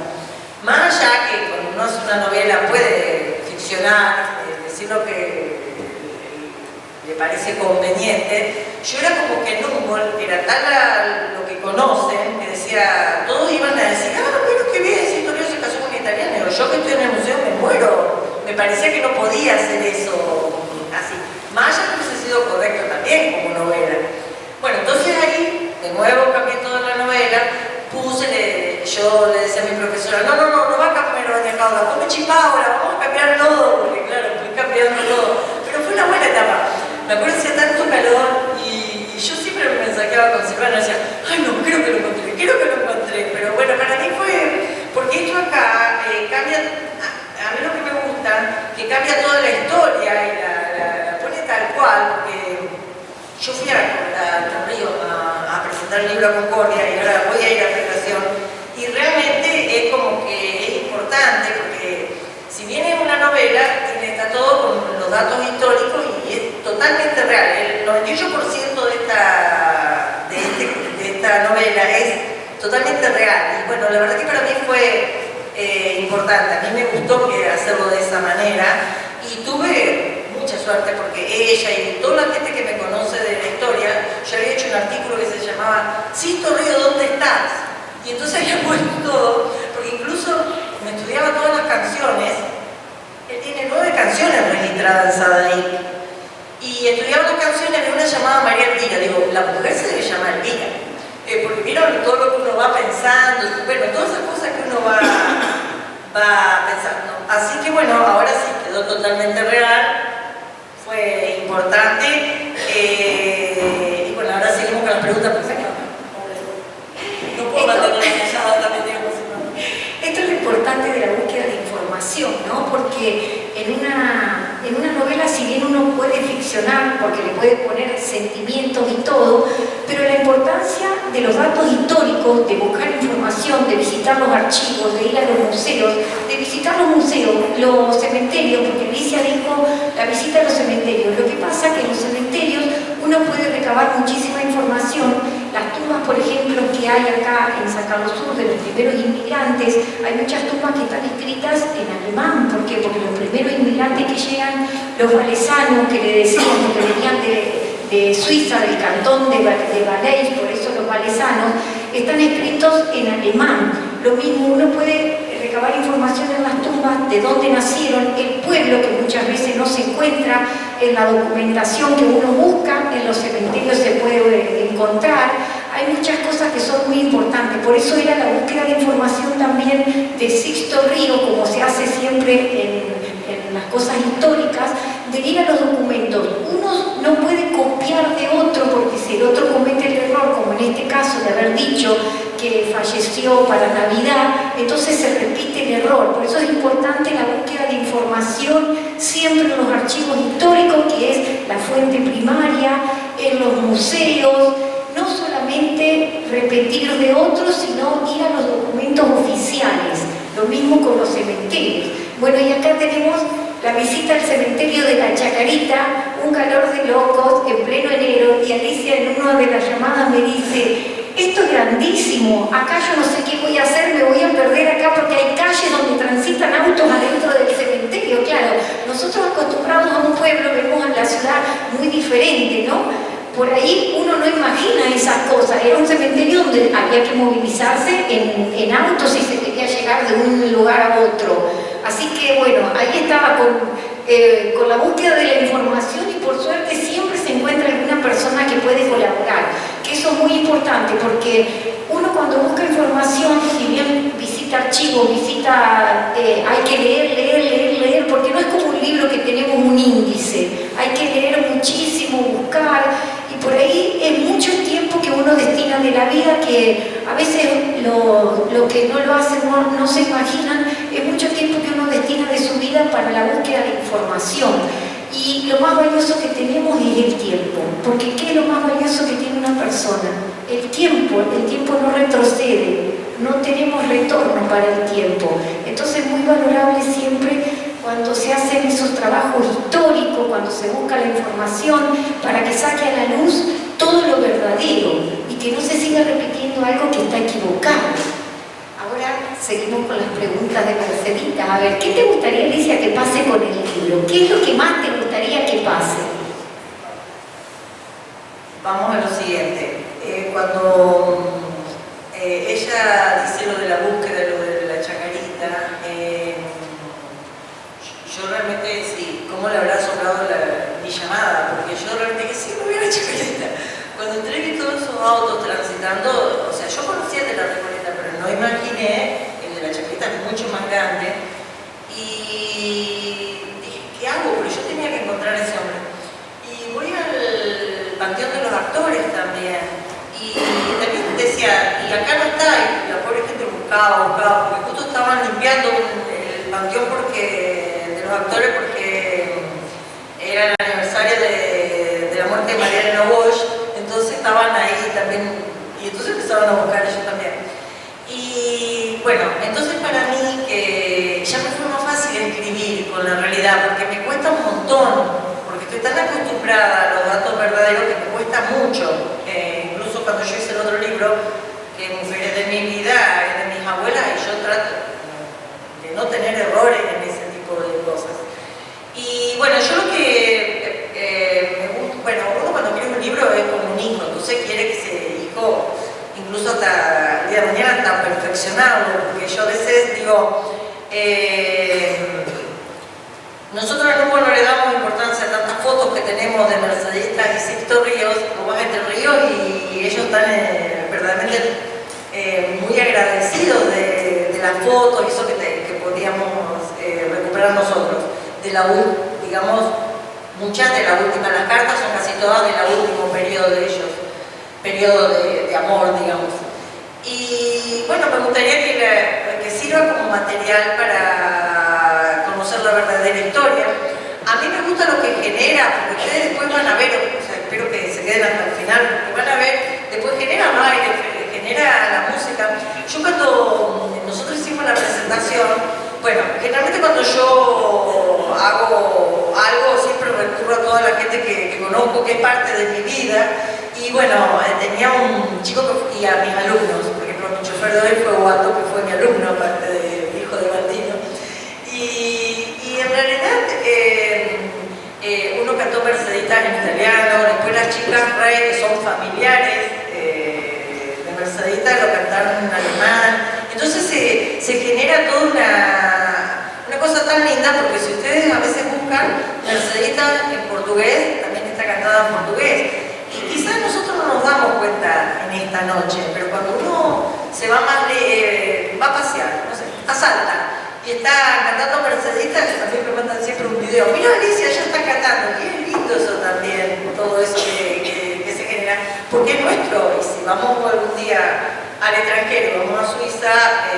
Más allá que cuando uno hace una novela puede ficcionar, decir lo que le parece conveniente, yo era como que en Humboldt era tal lo que conocen, que decía, todos iban a decir, pero qué bien, Sisto Ríos se casó con una italiana, pero yo que estoy en el museo me muero. Me parecía que no podía hacer eso así. Más allá que hubiese sido correcto también como novela. Bueno, entonces ahí, de nuevo cambié toda la novela, yo le decía a mi profesora, no va a cambiar doña Paula, come chipaura, vamos a cambiar todo, porque claro, fui cambiando todo. Pero fue una buena etapa. Me acuerdo que hacía tanto calor y yo siempre me mensajeaba con Silvana y decía, ay no, creo que lo encontré, pero bueno, para mí fue, porque esto acá cambia, a mí lo que me gusta, que cambia toda la historia y la pone tal cual, porque yo fui a Río a presentar el libro a Concordia y ahora voy a ir a Federación, y realmente es como que es importante, porque si bien es una novela, está todo con los datos históricos y es totalmente real. El 98% de esta novela es totalmente real. Y bueno, la verdad que para mí fue importante. A mí me gustó hacerlo de esa manera y tuve mucha suerte porque ella y toda la gente que me conoce de la historia, yo había hecho un artículo que se llamaba Sisto Ríos, ¿dónde estás? Y entonces había puesto todo, porque incluso me estudiaba todas las canciones. Él tiene 9 canciones registradas en Sadaí. Y estudiaba las canciones de una llamada María Elvira. Digo, la mujer se debe llamar Elvira. Porque vieron todo lo que uno va pensando, bueno, todas esas cosas que uno va pensando. Así que bueno, ahora sí quedó totalmente real. Fue importante. Y bueno, ahora seguimos con las preguntas perfectas. No puedo mantener la callada también, digamos. Esto es lo importante de la búsqueda de información, ¿no? Porque en una novela, si bien uno puede ficcionar, porque le puede poner sentimientos y todo, pero la importancia de los datos históricos, de buscar información, de visitar los archivos, de ir a los museos, de visitar los museos, los cementerios, porque Alicia dijo la visita a los cementerios. Lo que pasa es que en los cementerios uno puede recabar muchísima información. Las tumbas, por ejemplo, que hay acá en San Carlos Sur de los primeros inmigrantes, hay muchas tumbas que están escritas en alemán. ¿Por qué? Porque los primeros inmigrantes que llegan, los valesanos, que le decían que venían de Suiza, del cantón de Valais, por eso los valesanos, están escritos en alemán. Lo mismo, uno puede recabar información en las tumbas de dónde nacieron, el pueblo, que muchas veces no se encuentra en la documentación que uno busca, en los cementerios se puede encontrar. hay muchas cosas que son muy importantes. Por eso era la búsqueda de información también de Sixto Río, como se hace siempre en las cosas históricas, de ir a los documentos. Uno no puede copiar de otro, porque si el otro comete el error, como en este caso de haber dicho que falleció para Navidad, entonces se repite el error. Por eso es importante la búsqueda de información siempre en los archivos históricos, que es la fuente primaria, en los museos, no solamente repetir de otros, sino ir a los documentos oficiales. Lo mismo con los cementerios. Bueno, y acá tenemos la visita al cementerio de la Chacarita, un calor de locos en pleno enero, y Alicia en una de las llamadas me dice: esto es grandísimo, acá yo no sé qué voy a hacer, me voy a perder acá porque hay calles donde transitan autos adentro del cementerio. Claro, nosotros acostumbrados a un pueblo vemos a la ciudad muy diferente, ¿no? Por ahí uno no imagina esas cosas. Era un cementerio donde había que movilizarse en autos si se quería llegar de un lugar a otro. Así que bueno, ahí estaba con la búsqueda de la información, y por suerte siempre se encuentra alguna persona que puede colaborar, que eso es muy importante, porque uno cuando busca información, si bien visita archivos, hay que leer, porque no es como un libro que tenemos un índice, hay que leer muchísimo, buscar, y por ahí es mucho tiempo que uno destina de la vida, que a veces lo que no lo hacen no se imaginan, es mucho tiempo que uno destina de su vida para la búsqueda de información. Y lo más valioso que tenemos es el tiempo, porque ¿qué es lo más valioso que tiene una persona? El tiempo no retrocede, no tenemos retorno para el tiempo. Entonces es muy valorable siempre cuando se hacen esos trabajos históricos, cuando se busca la información para que saque a la luz todo lo verdadero y que no se siga repitiendo algo que está equivocado. Ahora seguimos con las preguntas de Mercedita. A ver, ¿qué te gustaría, Alicia, que pase con el libro? ¿Qué es lo que más te gustaría que pase? Vamos a lo siguiente. Cuando ella dice lo de la búsqueda, lo de la Chacarita, yo realmente sí, ¿cómo le habrá sonado mi llamada? Porque yo realmente que sí me voy a la Chacarita. Cuando entré vi todos esos autos transitando, o sea, yo conocía el de la Recoleta, pero no imaginé, el de la Chacarita es mucho más grande, y dije, ¿qué hago? Pero yo tenía que encontrar a ese hombre. Y voy al Panteón de los Actores también, y también decía, y acá no está, y la pobre gente buscaba, porque justo estaban limpiando el panteón de los actores, porque era el aniversario de la muerte de María Elena Bosch, entonces estaban ahí también, y entonces empezaron a buscar ellos también. Y bueno, entonces para mí que ya me fue más fácil escribir con la realidad, porque me cuesta un montón, porque estoy tan acostumbrada a los datos verdaderos que me cuesta mucho. Incluso cuando yo hice el otro libro, que Mujeres de mi vida, es de mis abuelas, y yo trato de no tener errores en ese tipo de cosas. Y bueno, yo lo que me gusta, bueno, uno cuando quiere un libro es como un hijo, entonces quiere que ese hijo, incluso hasta el día de mañana, tan perfeccionado, porque yo a veces digo, nosotros en Humo no le damos importancia a tantas fotos que tenemos de Mercedita y Sixto Ríos, como más Entre Ríos, y ellos están verdaderamente muy agradecidos de las fotos y eso que podíamos recuperar nosotros, de la digamos, muchas de la última, las cartas son casi todas del último periodo de ellos, periodo de amor, digamos. Y bueno, me gustaría que sirva como material para conocer la verdadera historia. A mí me gusta lo que genera, porque ustedes después van a ver, o sea, espero que se queden hasta el final, porque van a ver, después genera baile, genera la música. Yo cuando nosotros hicimos la presentación, bueno, generalmente cuando yo hago algo siempre recurro a toda la gente que conozco, que es parte de mi vida. Y bueno, tenía un chico y a mis alumnos, por ejemplo, mi chofer de hoy fue Guato, que fue mi alumno, aparte del hijo de Baldino. Y en realidad uno cantó Mercedita en italiano, después las chicas Rey, que son familiares de Mercedita, lo cantaron en alemán. Entonces se genera toda una cosa tan linda, porque si ustedes a veces buscan Mercedita en portugués, también está cantada en portugués. Y quizás nosotros no nos damos cuenta en esta noche, pero cuando uno se va más, va a pasear, no sé, a Salta, y está cantando Mercedita, que también me mandan siempre un video, mira Alicia, ya está cantando, y es lindo eso también, todo eso que se genera, porque es nuestro, y si vamos algún día al extranjero, vamos a Suiza, y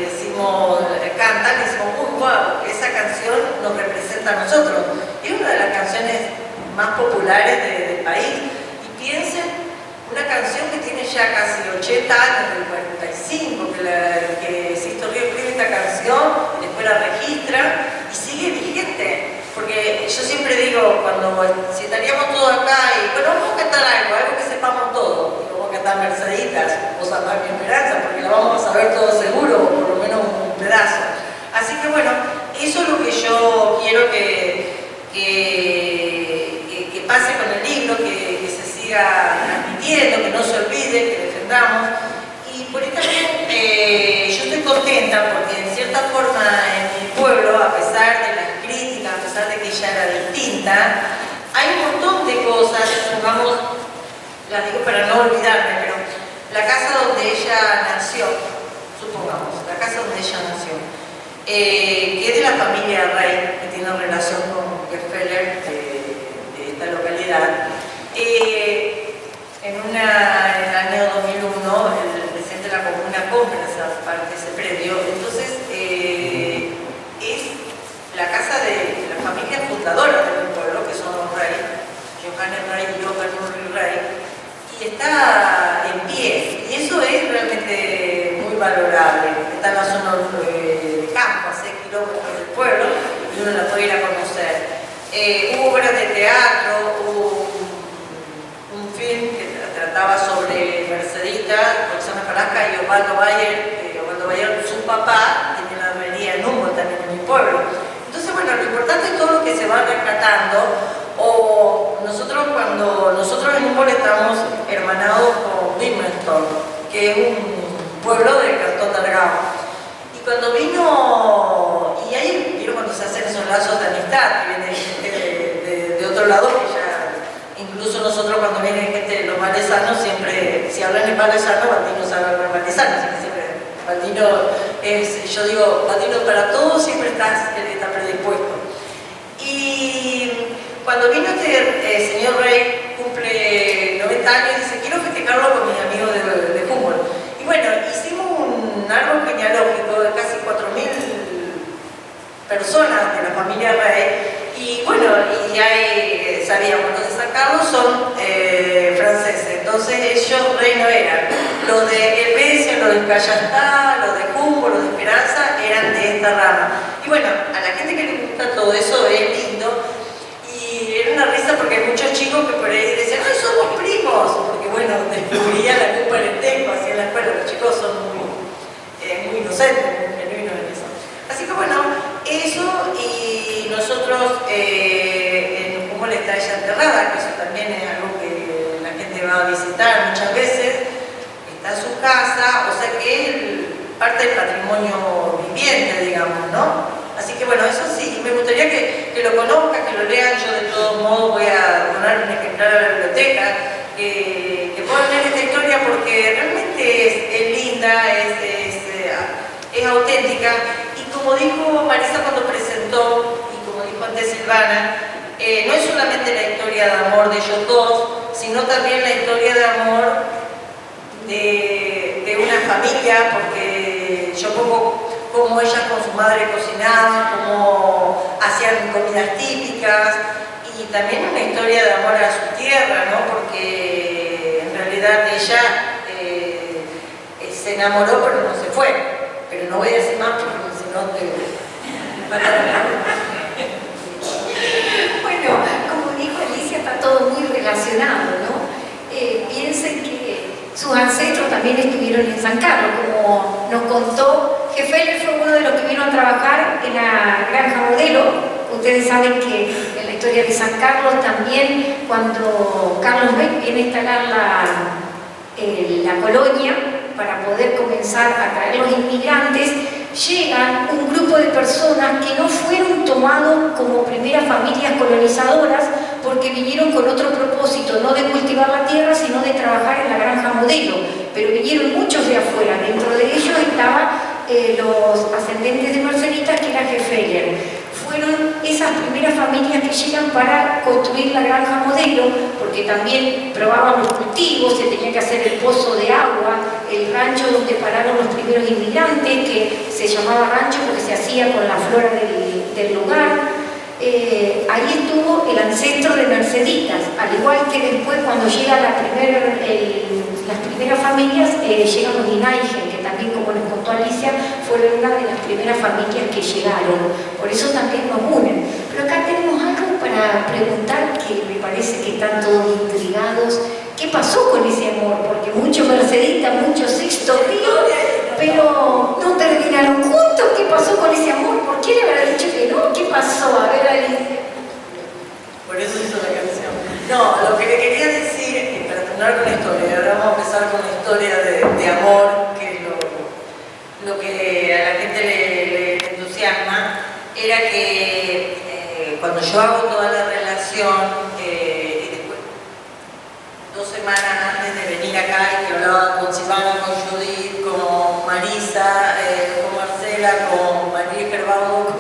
decimos, cantan, y decimos, wow, esa canción nos representa a nosotros, es una de las canciones más populares del país, y piensen, una canción que tiene ya casi 80 años, del 45, que Sisto Río escribe esta canción, después la registra y sigue vigente. Porque yo siempre digo, si estaríamos todos acá y bueno, vamos a cantar algo que sepamos todos, y vamos a cantar Merceditas, o Salvar mi Esperanza, porque la vamos a saber todos seguro, o por lo menos un pedazo. Así que bueno, eso es lo que yo quiero que pase con el libro, que se siga transmitiendo, que no se olvide, que defendamos. Y por ahí también yo estoy contenta porque en cierta forma en mi pueblo, a pesar de las críticas, a pesar de que ella era distinta, hay un montón de cosas, supongamos, las digo para no olvidarme, pero la casa donde ella nació, supongamos, la casa donde ella nació, que es de la familia Rey, que tiene relación con Rockefeller, de esta localidad. En el año 2001, el presidente de la comuna compra esa parte, ese predio. Entonces, es la casa de la familia fundadora del pueblo, que son los Rey, Johannes Rey y Johan Ulrich Rey, y está en pie. Y eso es realmente muy valorable. Está en la zona de campo, a 6 kilómetros del pueblo, y uno la puede ir a conocer. Hubo obras de teatro, hubo un film que trataba sobre Mercedita, Roxana Carrasca y Osvaldo Bayer. Osvaldo Bayer, su papá, tenía una herrería en Humboldt, también en mi pueblo. Entonces, bueno, lo importante es todo lo que se va rescatando. O nosotros en Humboldt estamos hermanados con Wilmington, que es un pueblo del Cantón de Argao. Y cuando vino, y ahí vieron cuando se hacen esos lazos de amistad, que viene gente de otro lado, que ya, incluso nosotros cuando viene gente de los valesanos, siempre, si hablan en valesano, Baldino sabe hablar valesano, así que siempre, Baldino es, yo digo, Baldino para todo siempre está predispuesto. Y cuando vino este señor Rey, cumple 90 años, y dice, quiero festejarlo con mis amigos de Humboldt. Y bueno, hicimos un árbol genealógico de casi 4.000 personas de la familia Rey, y bueno, y ya sabíamos, los de San Carlos son franceses, entonces ellos Rey no eran. Los de Helvecia, los de Callastá, los de Humboldt, los de Esperanza eran de esta rama. Y bueno, a la gente que le gusta todo eso es lindo, y era una risa porque hay muchos chicos que por ahí decían, ¡ay, somos primos! Porque bueno, descubrían la culpa en el tempo, así en la escuela, los chicos son muy inocentes, muy genuinos en eso. Así que bueno, eso, y nosotros en Humboldt está ella enterrada, que eso también es algo que la gente va a visitar muchas veces, está en su casa, o sea que es parte del patrimonio viviente, digamos, ¿no? Así que bueno, eso sí, me gustaría que lo conozcan, que lo lean. Yo de todos modos voy a donar un ejemplar a la biblioteca, que puedan leer esta historia porque realmente es linda, es auténtica. Y como dijo Marisa cuando presentó, y como dijo antes Silvana, no es solamente la historia de amor de ellos dos, sino también la historia de amor de una familia, porque yo pongo cómo ellas con su madre cocinaban, cómo hacían comidas típicas, y también una historia de amor a su tierra, ¿no? Porque en realidad ella se enamoró pero no se fue. Pero no voy a decir más porque si no te van a hablar. Bueno, como dijo Alicia, está todo muy relacionado, ¿no? Piensen que sus ancestros también estuvieron en San Carlos, como nos contó Rockefeller, fue uno de los que vino a trabajar en la Granja Modelo. Ustedes saben que en la historia de San Carlos también, cuando Carlos Beck viene a instalar la colonia para poder comenzar a traer los inmigrantes, llegan un grupo de personas que no fueron tomados como primeras familias colonizadoras porque vinieron con otro propósito, no de cultivar la tierra, sino de trabajar en la granja modelo. Pero vinieron muchos de afuera, dentro de ellos estaban los ascendentes de Merceditas, que era Gefeller. Fueron esas primeras familias que llegan para construir la granja modelo, porque también probaban los cultivos, se tenía que hacer el pozo de agua, el rancho donde pararon los primeros inmigrantes, que se llamaba rancho porque se hacía con la flora del lugar. Ahí estuvo el ancestro de Merceditas, al igual que después cuando llegan las primeras familias, llegan los Inaigen, que también, como nos contó Alicia, fueron una de las primeras familias que llegaron, por eso también nos unen. Pero acá tenemos algo para preguntar, que me parece que están todos intrigados. ¿Qué pasó con ese amor? Porque muchos Merceditas, muchos Sixto Río, pero no terminaron juntos. ¿Qué pasó con ese amor? ¿Por qué le habrá dicho que no? ¿Qué pasó? A ver, Alicia. Por eso hizo la canción. No, lo que le quería decir, para terminar con la historia, ahora vamos a empezar con la historia de amor, que es lo que a la gente le entusiasma, era que cuando yo hago toda la relación, y después, 2 semanas antes de venir acá, y que hablaba con Silvana, con Judith, con Marisa, con Marcela, con María Gerbaudo,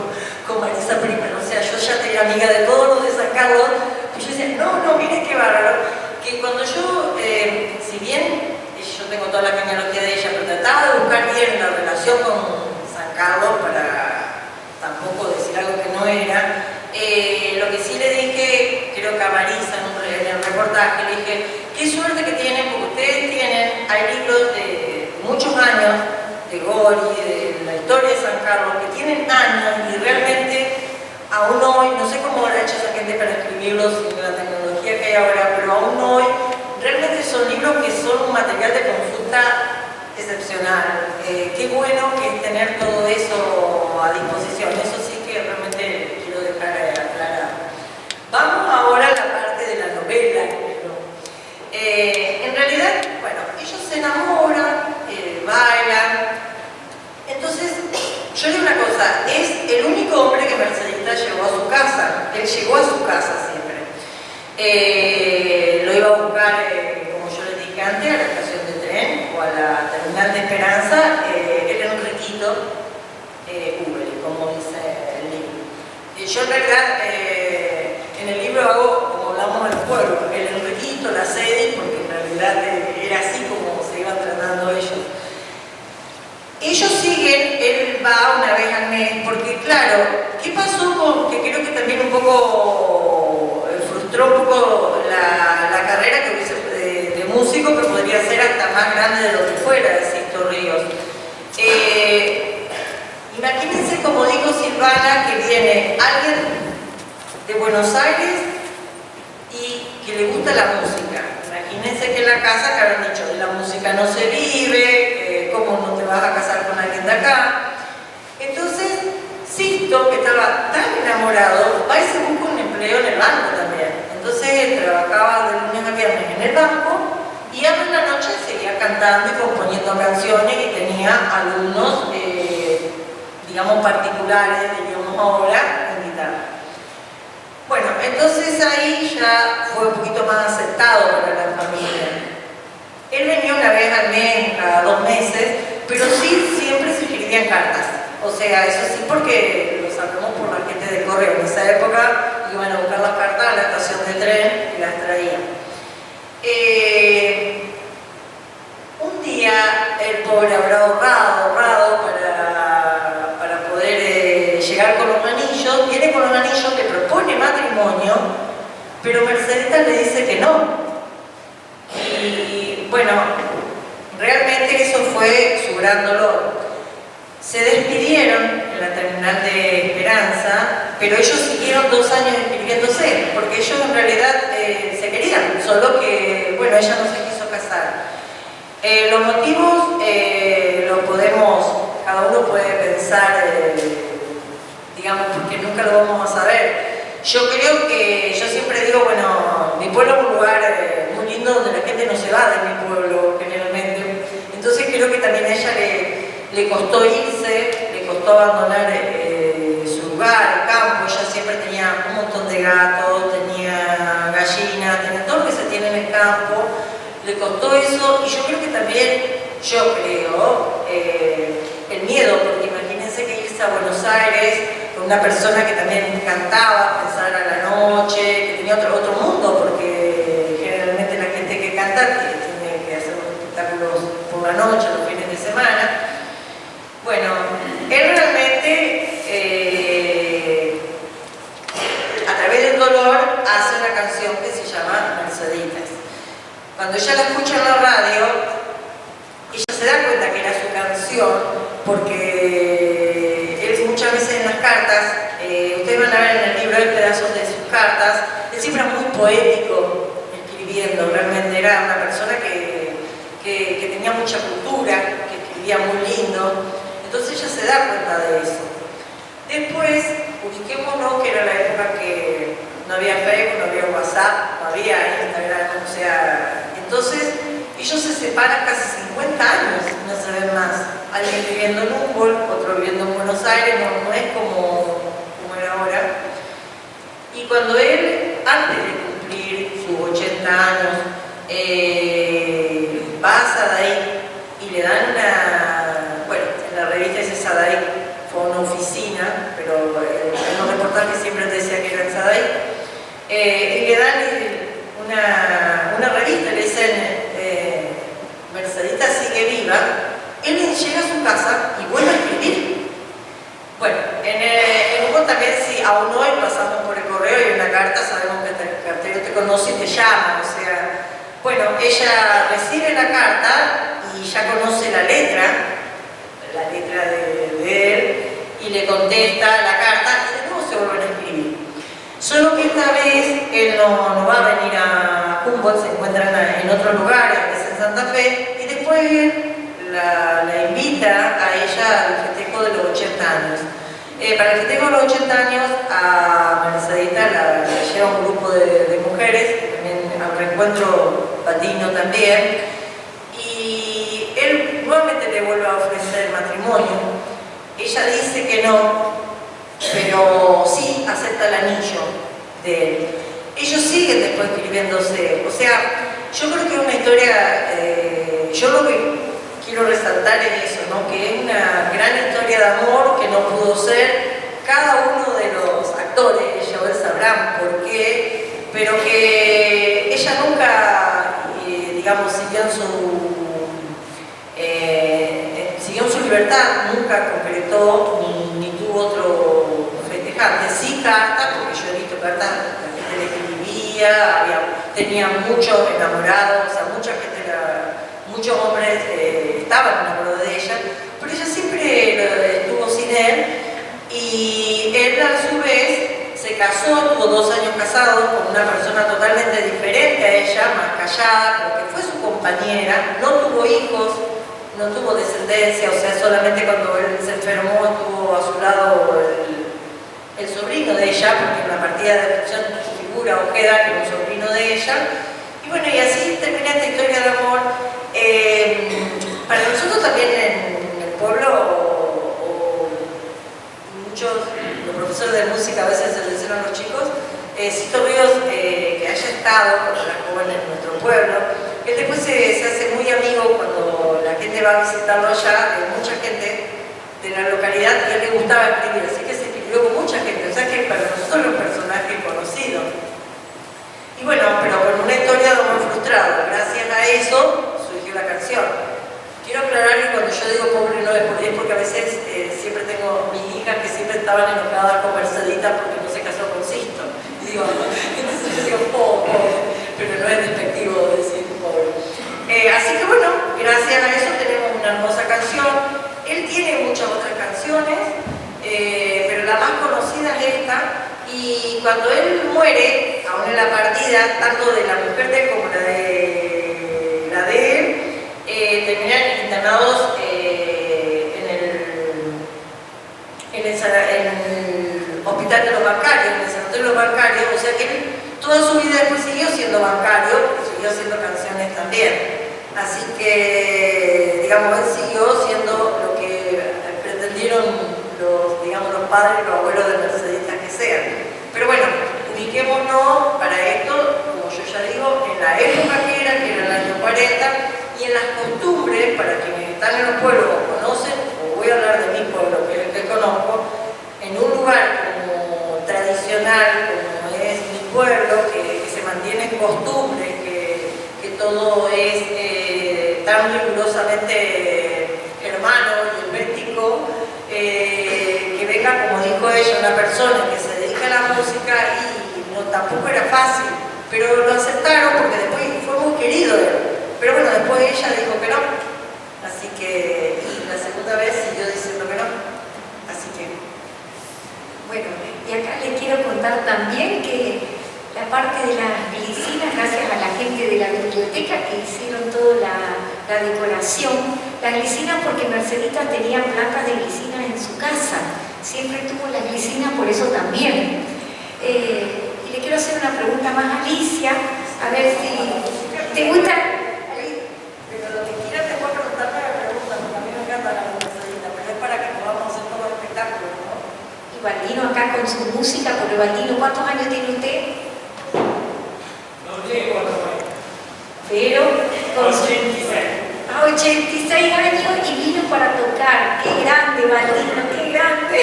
con Marisa Prima, o sea, yo ya tenía amiga de todos los de San Carlos, y yo decía, no, mire qué bárbaro, que cuando yo, si bien yo tengo toda la genealogía de ella, pero trataba de buscar bien la relación con San Carlos para tampoco decir algo que no era, lo que sí le dije, creo que a Marisa en el reportaje, le dije, qué suerte que tienen, porque ustedes tienen, hay libros de muchos años, de Gori, de la historia de San Carlos, que tienen años y realmente aún hoy, no sé cómo habrá hecho esa gente para escribirlos sin la tecnología que hay ahora, pero aún hoy realmente son libros que son un material de consulta excepcional. Qué bueno que es tener todo eso a disposición, eso sí que realmente quiero dejar aclarado. Vamos ahora a la parte de la novela. En realidad, bueno, ellos se enamoran, bailan. Entonces, yo digo una cosa, es el único hombre que Mercedita llevó a su casa. Él llegó a su casa siempre. Lo iba a buscar, como yo les dije antes, a la estación de tren o a la terminal de Esperanza. Él era un riquito, Uber, como dice el libro. Yo en realidad, en el libro hago, como hablamos del pueblo, el Enriquito, la Cedi, porque en realidad era así como se iban tratando ellos. Ellos siguen, él va una vez al mes, porque claro, ¿qué pasó con, que creo que también un poco frustró un poco la carrera que hubiese de músico, que podría ser hasta más grande de lo que fuera de Sixto Ríos? Imagínense, como dijo Silvana, que viene alguien de Buenos Aires y que le gusta la música. Imagínense que en la casa que habrán dicho, de la música no se vive, ¿cómo no te vas a casar con alguien de acá? Entonces, Sixto, que estaba tan enamorado, va y se busca un empleo en el banco también. Entonces él trabajaba de lunes a viernes en el banco y a la noche seguía cantando y componiendo canciones y tenía alumnos, digamos, particulares, diríamos ahora, en guitarra. Bueno, entonces ahí ya fue un poquito más aceptado para la familia. Él venía una vez al mes, cada 2 meses, pero sí siempre se escribían cartas. O sea, eso sí, porque lo sacamos por la gente de correo. En esa época iban a buscar las cartas a la estación de tren y las traían. Un día el pobre habrá ahorrado para poder llegar con los anillos. Viene con los anillos, le propone matrimonio, pero Mercedita le dice que no. Y bueno, realmente eso fue su gran dolor. Se despidieron en la terminal de Esperanza, pero ellos siguieron 2 años escribiéndose, porque ellos en realidad se querían, solo que, bueno, ella no se quiso casar. Los motivos los podemos, cada uno puede pensar, digamos, porque nunca lo vamos a saber. Yo creo que, yo siempre digo, bueno, mi pueblo es un lugar muy lindo donde la gente no se va de mi pueblo generalmente. Entonces creo que también a ella le costó irse, le costó abandonar su lugar, el campo. Ella siempre tenía un montón de gatos, tenía eso, y yo creo que también, el miedo, porque imagínense que irse a Buenos Aires con una persona que también cantaba, pensar a la noche, que tenía otro mundo, porque generalmente la gente que canta tiene que hacer espectáculos por la noche, los fines de semana. Bueno, él realmente, a través del dolor, hace una canción que se llama Merceditas. Cuando ella la escucha en la radio, ella se da cuenta que era su canción, porque él muchas veces en las cartas, ustedes van a ver en el libro hay pedazos de sus cartas, él siempre era muy poético escribiendo, realmente era una persona que tenía mucha cultura, que escribía muy lindo, entonces ella se da cuenta de eso. Después, ubiquémonos que era la época que no había Facebook, no había WhatsApp, no había Instagram, o sea, entonces ellos se separan casi 50 años, no se ven más. Alguien viviendo en Humboldt, otro viviendo en Buenos Aires, no es como era ahora. Y cuando él, antes de cumplir sus 80 años, va a Sadaic y le dan en la revista dice Sadaic, fue una oficina, pero en los reportajes siempre decía que era en Sadaic, y le dan una revista, le dicen Mercedita sigue viva. Él llega a su casa y vuelve a escribir. Bueno, en Hugo también, si aún hoy pasamos por el correo y una carta, sabemos que el cartero te conoce y te llama, o sea, bueno, ella recibe la carta y ya conoce la letra de él, y le contesta la carta y de nuevo se vuelven a escribir. Solo que esta vez él no va a venir a Humboldt, se encuentran en otro lugar, que es en Santa Fe, y después él la invita a ella al festejo de los 80 años. Para el festejo de los 80 años a Mercedita la lleva un grupo de mujeres, también al reencuentro patino también, y él nuevamente le vuelve a ofrecer matrimonio. Ella dice que no, pero sí acepta el anillo de él. Ellos siguen después escribiéndose, o sea, yo creo que es una historia, yo lo que quiero resaltar es eso, ¿no? Que es una gran historia de amor que no pudo ser. Cada uno de los actores, ellos sabrán por qué, pero que ella nunca, digamos, siguió en su libertad, nunca concretó ni tuvo otro festejante. Sí cartas, porque yo he visto cartas, la gente le escribía, tenía muchos enamorados, o sea, muchos hombres estaban enamorados de ella, pero ella siempre estuvo sin él, y él a su vez se casó, tuvo 2 años casado con una persona totalmente diferente a ella, más callada, porque fue su compañera, no tuvo hijos, no tuvo descendencia, o sea, solamente cuando él se enfermó estuvo a su lado el sobrino de ella, porque en la partida de ficción figura Ojeda, que era un sobrino de ella. Y bueno, y así termina esta historia de amor. Para nosotros también en el pueblo, muchos, los profesores de música a veces se lo dicen a los chicos, Cito Ríos, que haya estado con las jóvenes en nuestro pueblo, él después se hace muy amigo cuando la gente va a visitarlo allá, de mucha gente de la localidad, y a él le gustaba escribir, así que se escribió con mucha gente, o sea que para nosotros es un personaje conocido. Y bueno, pero con una historia de amor frustrado, gracias a eso surgió la canción. Quiero aclarar que cuando yo digo pobre no es porque a veces siempre tengo mis hijas que siempre estaban enojadas con Mercedita porque no se casó con Sisto. Y digo, entonces yo digo pobre, pero no es despectivo decir pobre. Así que bueno, gracias a eso tenemos una hermosa canción. Él tiene muchas otras canciones, pero la más conocida es esta. Y cuando él muere, aún en la partida, tanto de la mujer de él como la de él, terminan internados en el hospital de los bancarios, en el sanatorio de los bancarios, o sea que él toda su vida después siguió siendo bancario, siguió haciendo canciones también. Así que, digamos, él siguió siendo lo que pretendieron los padres, los abuelos de Mercedita que sean. Pero bueno, ubiquémonos para esto, como yo ya digo, en la época que era el año 40, en las costumbres, para quienes están en los pueblos o conocen, o voy a hablar de mi pueblo, que es el que conozco, en un lugar como tradicional, como es mi pueblo, que se mantiene en costumbres, que todo es tan rigurosamente hermano y helvético, que venga, como dijo ella, una persona que se dedica a la música y no, tampoco era fácil, pero lo aceptaron porque después fue muy querido él. Pero bueno, después ella dijo que no, así que, y la segunda vez siguió diciendo que no, así que... Bueno, y acá les quiero contar también que la parte de las glicinas, gracias a la gente de la biblioteca que hicieron toda la decoración, las glicinas porque Merceditas tenía plantas de glicinas en su casa, siempre tuvo las glicinas, por eso también. Y le quiero hacer una pregunta más a Alicia, a ver si te gusta. Pero lo que quieras después preguntarme la pregunta, porque a mí me encanta la Mercedita, pero es para que podamos hacer todo el espectáculo, ¿no? Y Baldino acá con su música, porque Baldino, ¿cuántos años tiene usted? No llego a los 20. Pero con 86. a 86 años y vino para tocar. ¡Qué grande, Baldino! ¡Qué grande!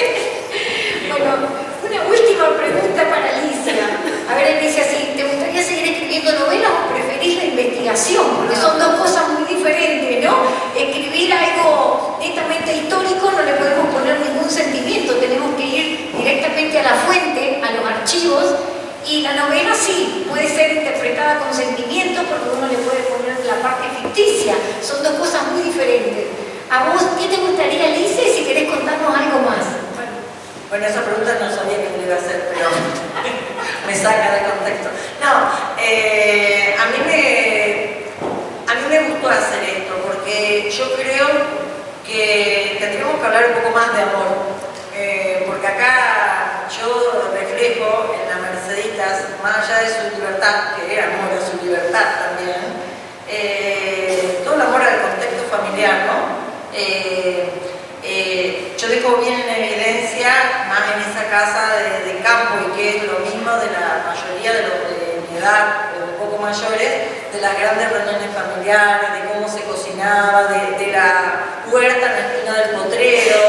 Bueno, una última pregunta para Alicia. A ver, Alicia, si ¿te gustaría seguir escribiendo novelas o preferís la investigación? Porque son dos cosas muy diferentes, ¿no? Escribir algo netamente histórico no le podemos poner ningún sentimiento, tenemos que ir directamente a la fuente, a los archivos, y la novela sí, puede ser interpretada con sentimiento porque uno le puede poner la parte ficticia, son dos cosas muy diferentes. ¿A vos qué te gustaría, Alicia, y si querés contarnos algo más? Bueno, esa pregunta no sabía que me iba a hacer, pero me saca de contexto. No, a mí me gustó hacer esto, porque yo creo que tendríamos que hablar un poco más de amor, porque acá yo reflejo en las Merceditas, más allá de su libertad, que era amor a su libertad también, todo el amor al contexto familiar, ¿no? Yo dejo bien en evidencia, más en esa casa de campo, y que es lo mismo de la mayoría de los de mi edad, o un poco mayores, de las grandes reuniones familiares, de cómo se cocinaba, de la huerta en la esquina del potrero,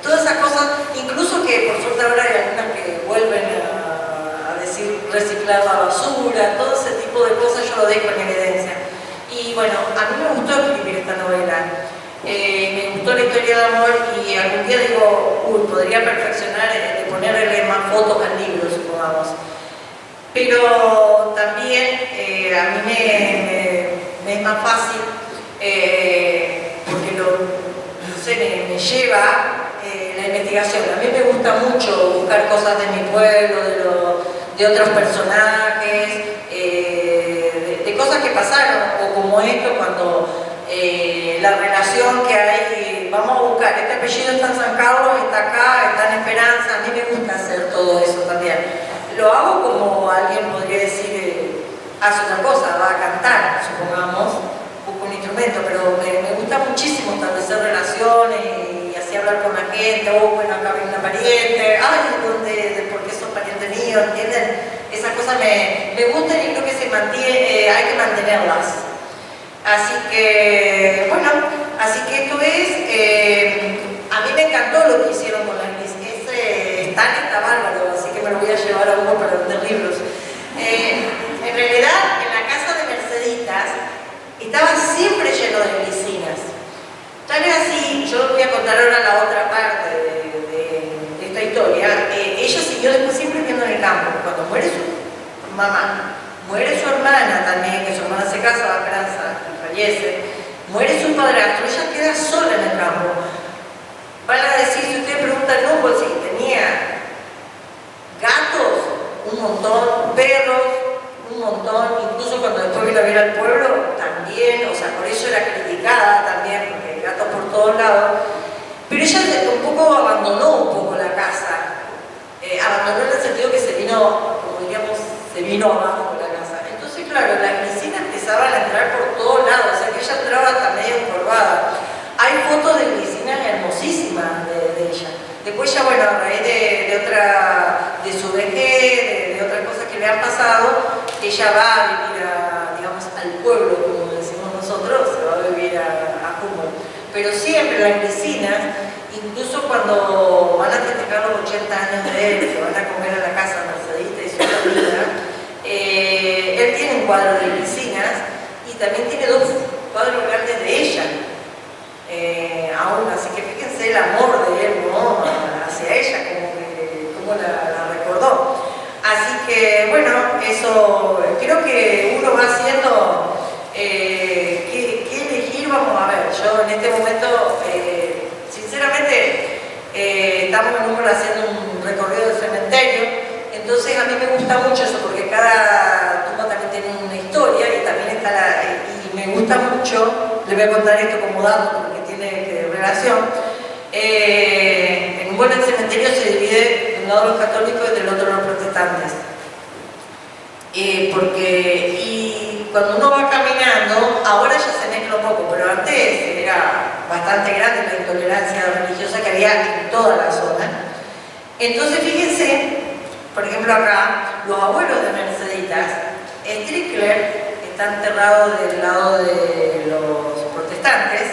todas esas cosas, incluso que por suerte ahora hay algunas que vuelven a decir reciclar la basura, todo ese tipo de cosas yo lo dejo en evidencia. Y bueno, a mí me gustó escribir esta novela. Me gustó la historia de amor y algún día digo, podría perfeccionar de ponerle más fotos al libro, supongamos. Pero también a mí me es más fácil, porque no sé, me lleva la investigación. A mí me gusta mucho buscar cosas de mi pueblo, de otros personajes, de cosas que pasaron, o como esto cuando... la relación que hay, vamos a buscar, este apellido está en San Carlos, está acá, está en Esperanza, a mí me gusta hacer todo eso también. Lo hago como alguien podría decir, hace una cosa, va a cantar, supongamos, busco un instrumento, pero me gusta muchísimo establecer relaciones y así hablar con la gente, bueno, acá viene una pariente, ay, ¿por qué sos pariente mío? ¿Entienden? Esas cosas me gustan y creo que hay que mantenerlas. Así que, bueno, esto es, a mí me encantó lo que hicieron con la Gris. Ese Stan está bárbaro, así que me lo voy a llevar a uno para vender libros. En realidad, en la casa de Merceditas estaba siempre lleno de glicinas. Tal es así, yo voy a contar ahora la otra parte de esta historia. Ella siguió después siempre viviendo en el campo. Cuando muere su mamá, muere su hermana también, que su hermana se casa, va a Esperanza, fallece, muere su padrastro, ella queda sola en el campo. Van a decir, si ustedes preguntan, no, pues sí, tenía gatos, un montón, perros, un montón, incluso cuando después vino a ver al pueblo, también, o sea, por eso era criticada también, porque hay gatos por todos lados, pero ella un poco abandonó un poco la casa, abandonó en el sentido que se vino, como diríamos, se vino abajo la casa. Entonces, claro, las glicinas empezaban a entrar por todos lados, o sea que ella entraba hasta medio encorvada. Hay fotos de glicinas hermosísimas de ella. Después ya, bueno, a raíz de su vejez, de otras cosas que le han pasado, ella va a vivir digamos, al pueblo, como decimos nosotros. pero siempre las Crisinas, incluso cuando van a festejar los 80 años de él, que van a comer a la casa Mercedita y su familia, él tiene un cuadro de Crisinas y también tiene 2 cuadros grandes de ella. Aún, así que fíjense el amor de él, ¿no?, hacia ella, como la recordó. Así que, bueno, eso creo que uno va haciendo qué elegir. Vamos a ver, yo en este momento, sinceramente, estamos en Humboldt haciendo un recorrido del cementerio, entonces a mí me gusta mucho eso, porque cada tumba también tiene una historia y también está y me gusta mucho, les voy a contar esto como dato, porque tiene relación. En Humboldt el cementerio se divide de un lado los católicos y del otro los protestantes. Y cuando uno va caminando, ahora ya se mezcla un poco, pero antes era bastante grande la intolerancia religiosa que había en toda la zona. Entonces fíjense, por ejemplo acá, los abuelos de Merceditas, Strickler está enterrado del lado de los protestantes,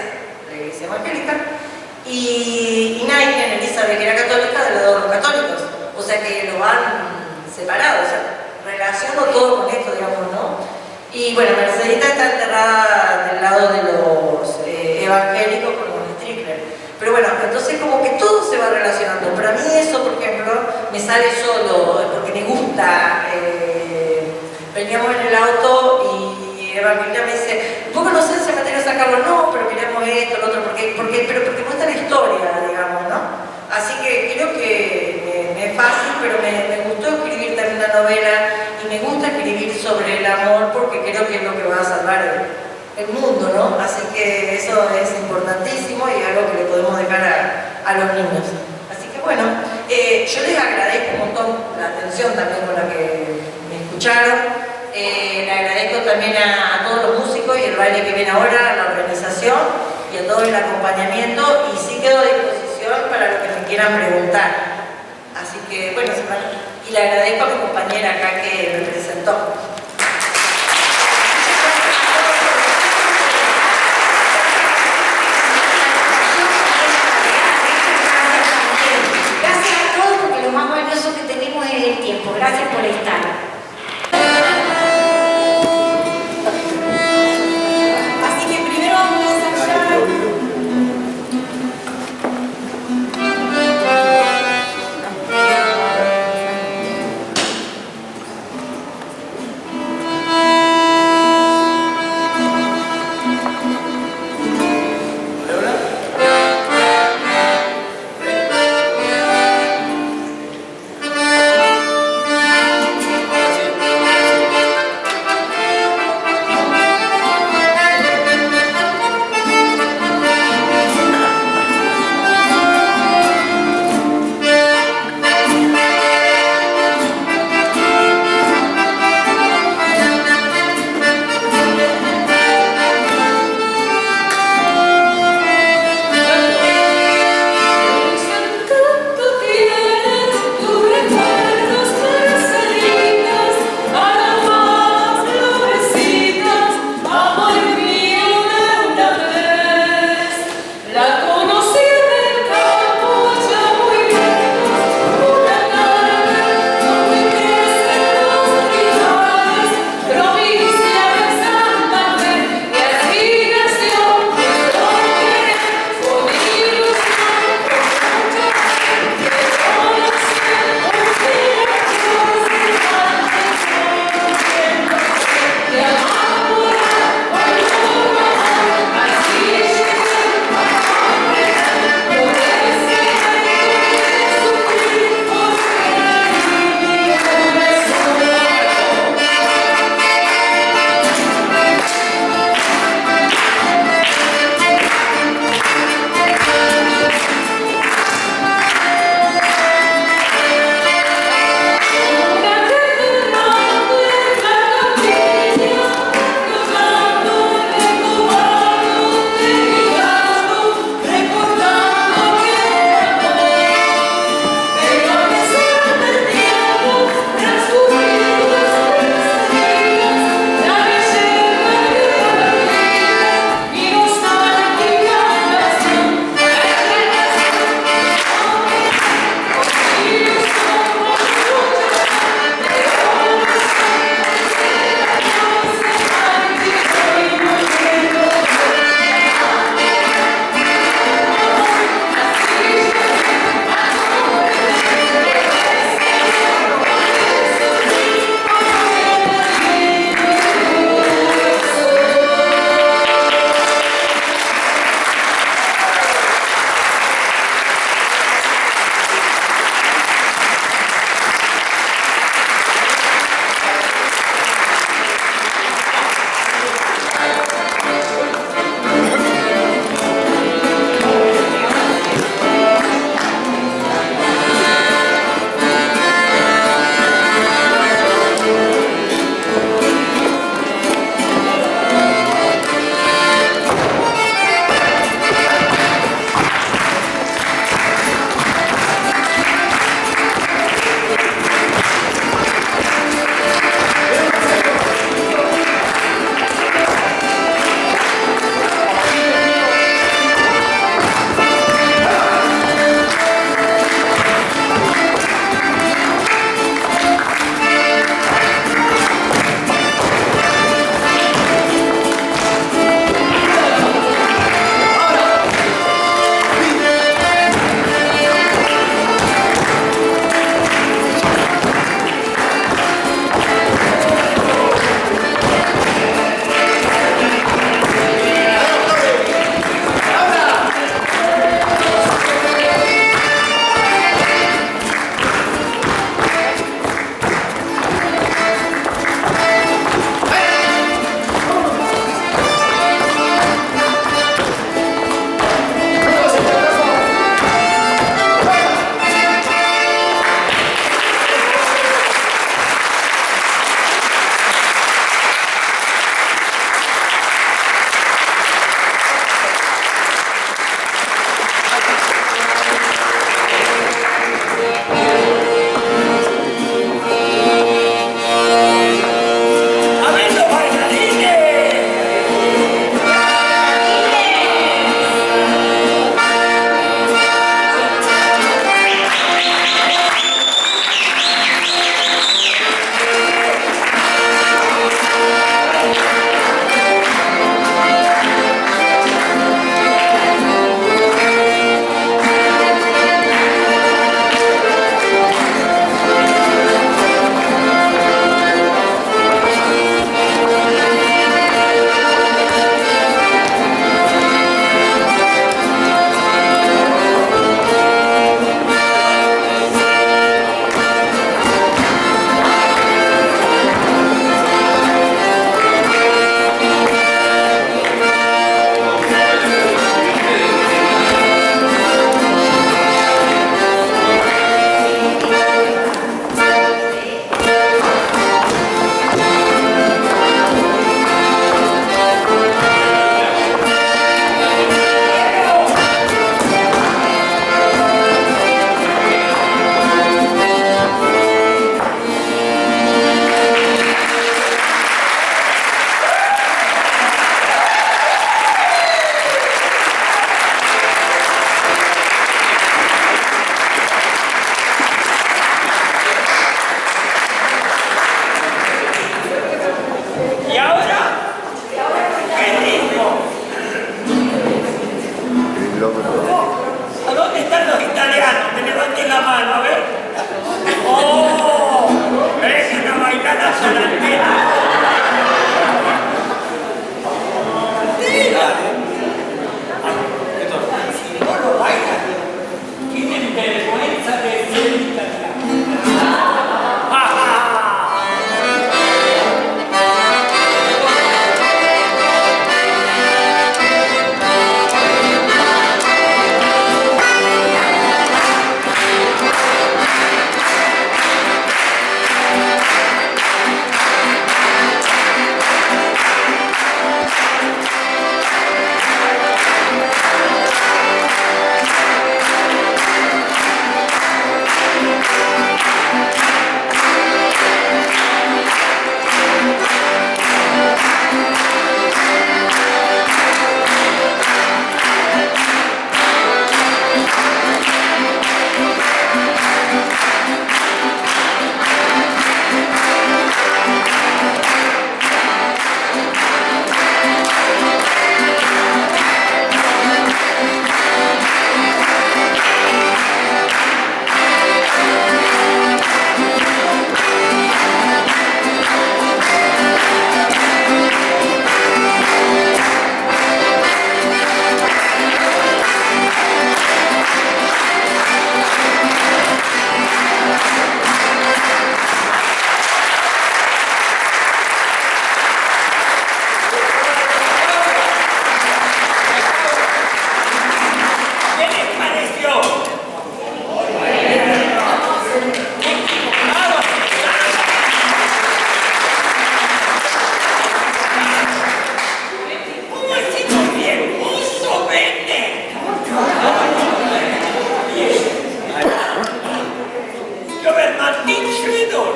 de la iglesia evangélica, y Naiken, Elizabeth, que era católica, del lado de los católicos. O sea que lo han separado, o sea, relaciono todo con esto, digamos, ¿no? Y bueno, Mercedita está enterrada del lado de los evangélicos con los Strickler. Pero bueno, entonces como que todo se va relacionando. Pero a mí eso, por ejemplo, me sale solo, porque me gusta. Veníamos en el auto y Evangelina me dice, ¿por qué no sé el cementerio de San Carlos? No, pero queremos esto, lo otro, pero porque cuesta la historia, digamos, ¿no? Así que creo que me es fácil, pero me gustó escribir también una novela y me gusta escribir sobre el amor porque creo que es lo que va a salvar el mundo, ¿no? Así que eso es importantísimo y algo que le podemos dejar a los niños. Así que bueno, yo les agradezco un montón la atención también con la que me escucharon. Le agradezco también a todos los músicos y el baile que viene ahora, a la organización y a todo el acompañamiento, y sí quedo a disposición para lo que me quieran preguntar. Así que bueno, y le agradezco a mi compañera acá que me presentó. Gracias a todos, porque lo más valioso que tenemos es el tiempo. Gracias por estar.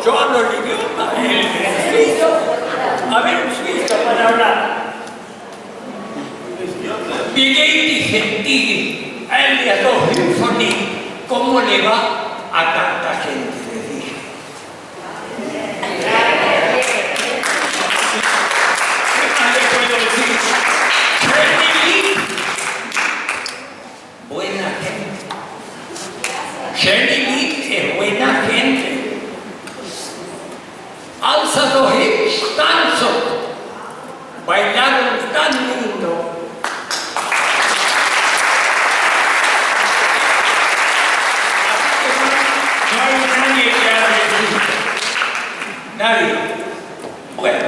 yo hablo el idioma, el suizo. A ver, un suizo para hablar. Vigetti Gentili, Elia dos Sinfoní, ¿cómo le va a tanta gente? Le dije. ¿Qué más le puedo decir? Jenny, buena gente. Jenny Lee es buena gente. Alza los hips, tanzo. Bailaron tan lindo. No hay nadie que hable de nadie. Bueno,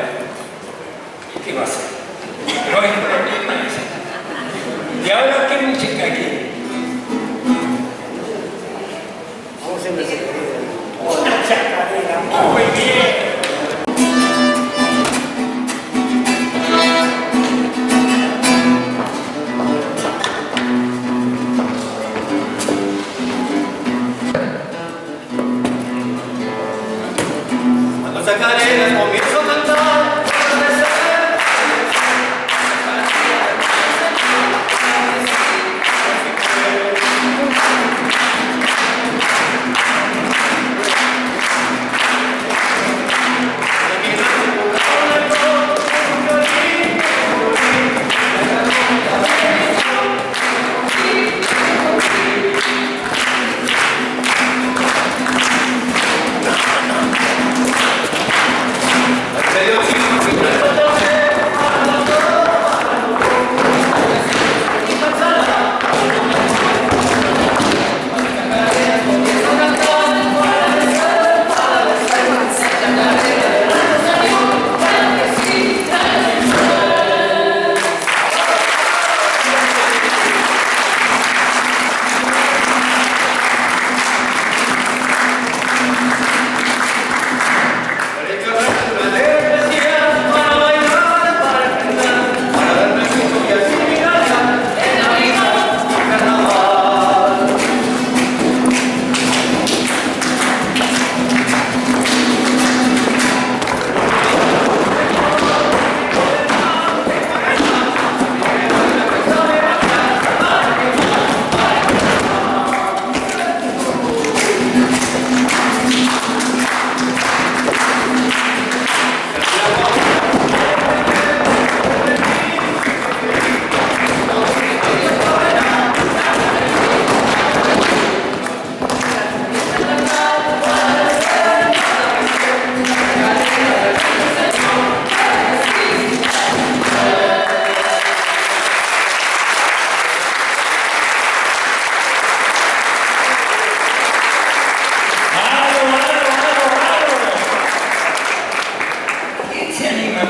¿qué va a hacer? No hay problema ese. ¿Y ahora qué música quiere? Una chacarera, muy bien. Cuando chacareras comienzo a cantar,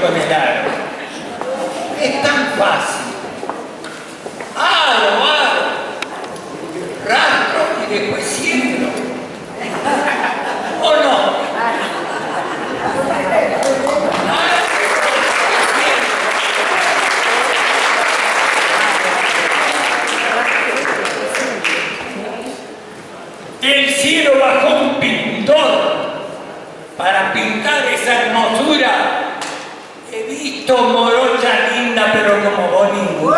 Con el aro. Es tan fácil. Aro, rastro y después siembro. ¿O no? Del cielo bajó un pintor para pintar esa hermosura. He visto morocha linda, pero como vos ninguna.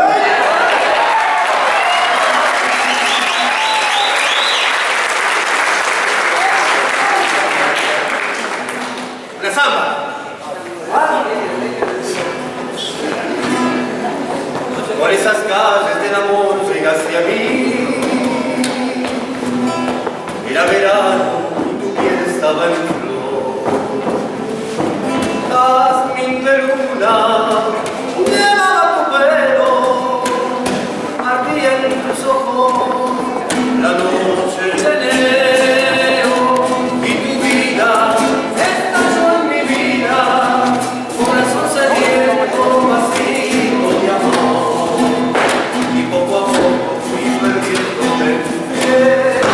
una samba. Por esas calles del amor llegaste a mí. Era verano y tu piel estaba en flor. Jazmín de luna llevaba tu pelo, ardía en tus ojos la noche de enero y tu vida estalló en mi vida, corazón sediento, vacío de amor, y poco a poco fui perdiéndome en tu piel,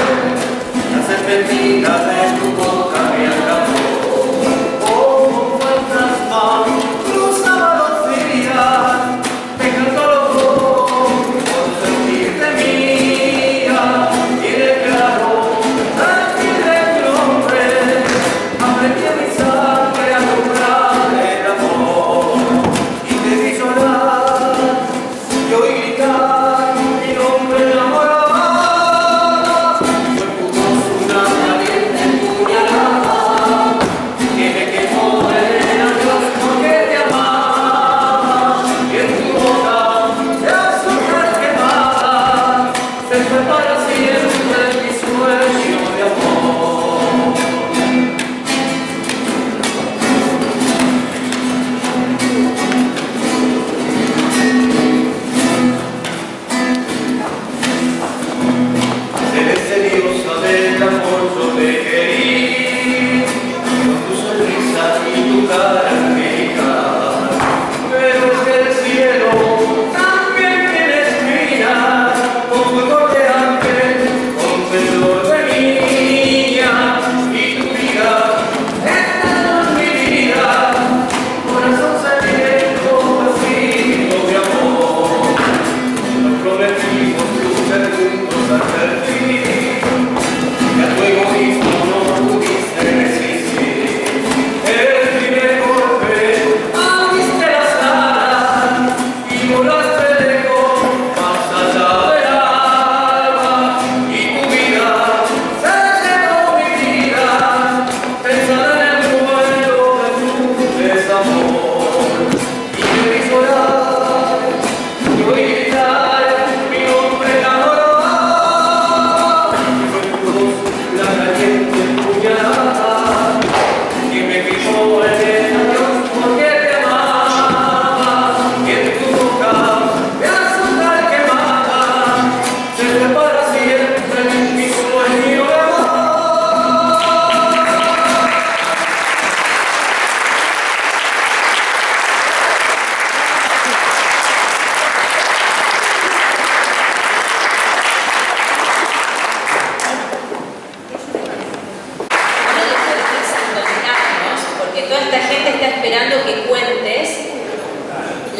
la serpentina de tu boca me atrapó, como un fantasma cruzaba los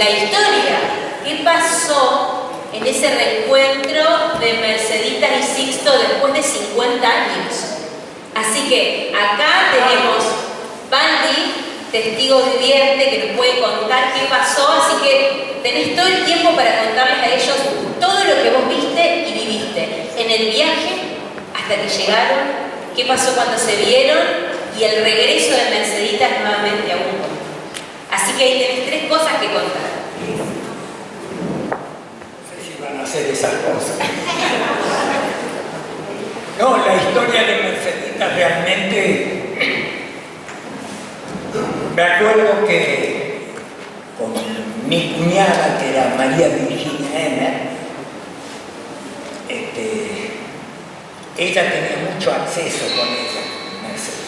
la historia. ¿Qué pasó en ese reencuentro de Mercedita y Sixto después de 50 años? Así que acá tenemos Baldi, testigo viviente, que nos puede contar qué pasó, así que tenés todo el tiempo para contarles a ellos todo lo que vos viste y viviste en el viaje hasta que llegaron, qué pasó cuando se vieron y el regreso de Merceditas nuevamente a Humboldt. Así que ahí tenés 3 cosas que contar. No sé si van a hacer esas cosas. No, la historia de Merceditas realmente... Me acuerdo que con mi cuñada, que era María Virginia Emer, ella tenía mucho acceso con ella, Mercedes.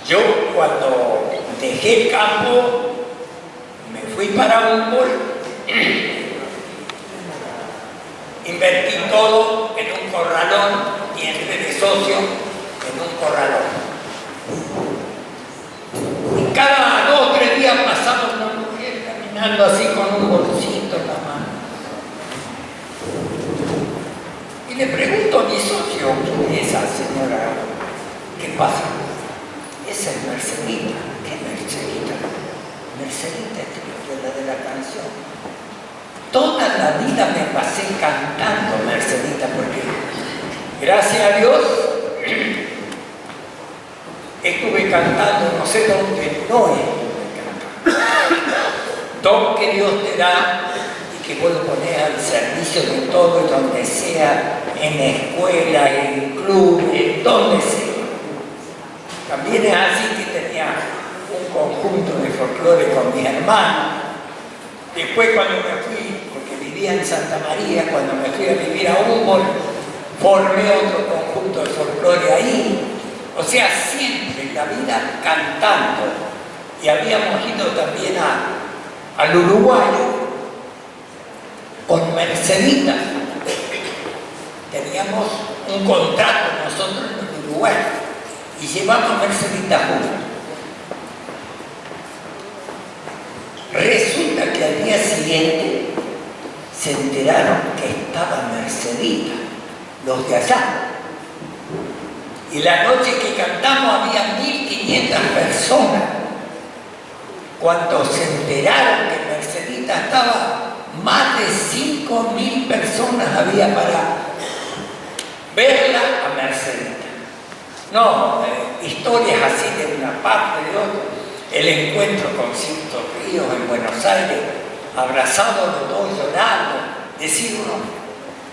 Yo cuando dejé el campo, me fui para Humboldt, invertí todo en un corralón y entré de socio en un corralón. Y cada 2 o 3 días pasaba una mujer caminando así con un bolsito en la mano. Y le pregunto a mi socio, ¿quién es esa señora? ¿Qué pasa? Esa es Mercedita. ¿Qué Mercedita? Mercedita es la de la canción. Toda la vida me pasé cantando Mercedita porque, gracias a Dios, estuve cantando, no sé dónde no estuve cantando. Don que Dios te da y que vos lo pones al servicio de todo y donde sea, en escuela, en club, en donde sea. También es así que tenía un conjunto de folclore con mis hermanos. Después cuando me fui, porque vivía en Santa María, cuando me fui a vivir a Humboldt, formé otro conjunto de folclore ahí. O sea, siempre en la vida cantando. Y habíamos ido también al Uruguay con Mercedita. Teníamos un contrato nosotros en el Uruguay y llevamos Mercedita juntos. Resulta que al día siguiente se enteraron que estaba Mercedita, los de allá. Y la noche que cantamos había 1500 personas. Cuando se enteraron que Mercedita estaba, más de 5000 personas había para verla a Mercedita. No, historias así de una parte de otra. El encuentro con Sixto Ríos en Buenos Aires, abrazados los dos llorando, decir uno,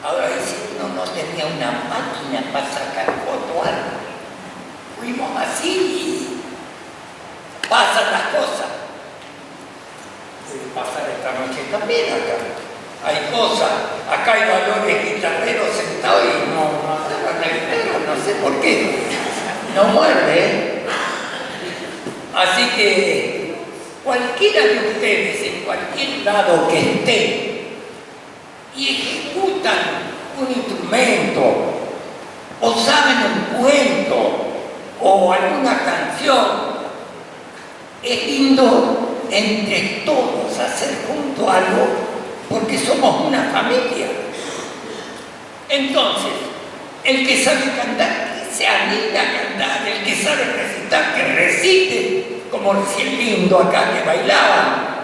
ahora decir uno no tenía una máquina para sacar foto o algo. Fuimos así y pasan las cosas. Puede pasar esta noche también acá. Hay cosas, acá hay valores guitarreros sentados y no agarran el pelo, no sé por qué. No muerde, ¿eh? Así que cualquiera de ustedes, en cualquier lado que estén y ejecutan un instrumento, o saben un cuento, o alguna canción, es lindo entre todos hacer junto algo, porque somos una familia. Entonces, el que sabe cantar, que se anime a cantar, el que sabe recitar, que recite, como decía el lindo acá que bailaban,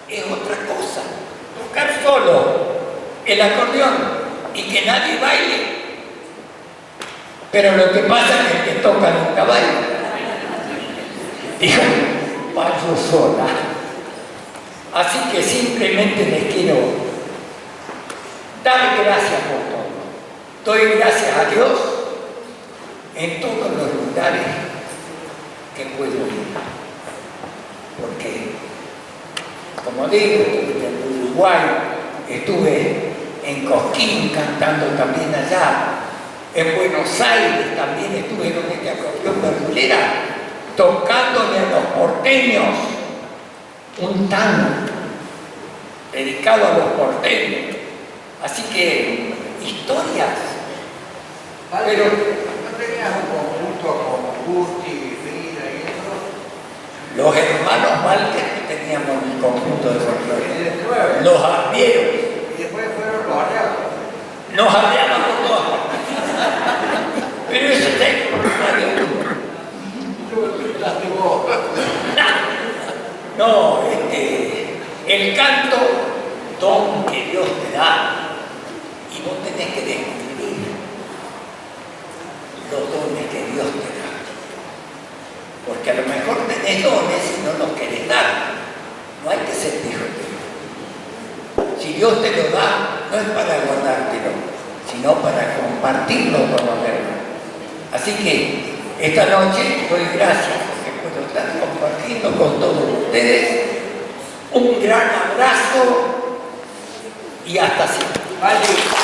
es otra cosa. Tocar solo el acordeón y que nadie baile. Pero lo que pasa es que el que toca nunca baila. Dijo, paso sola. Así que simplemente les quiero dar gracias por todo. Doy gracias a Dios en todos los lugares que puedo ir. Porque, como digo, estuve en Uruguay, estuve en Cosquín cantando también allá, en Buenos Aires también estuve con este acordeón verdulera, tocándole a los porteños un tango dedicado a los porteños. Así que, historias. Pero ¿no tenías un conjunto como Gusti, Frida y eso? los hermanos Márquez que teníamos un conjunto de folclore. Los arrieros. Y después fueron los aliados. Nos arriamos por todas partes. Pero eso tengo. No, el canto, don que Dios te da, y vos tenés que descubrir los dones que Dios te da. Porque a lo mejor tenés dones y no los querés dar. No hay que ser hijo de Dios. Si Dios te lo da, no es para guardártelo, sino para compartirlo con los demás. Así que esta noche doy gracias porque puedo estar compartiendo con todos ustedes. Un gran abrazo y hasta siempre. Vale.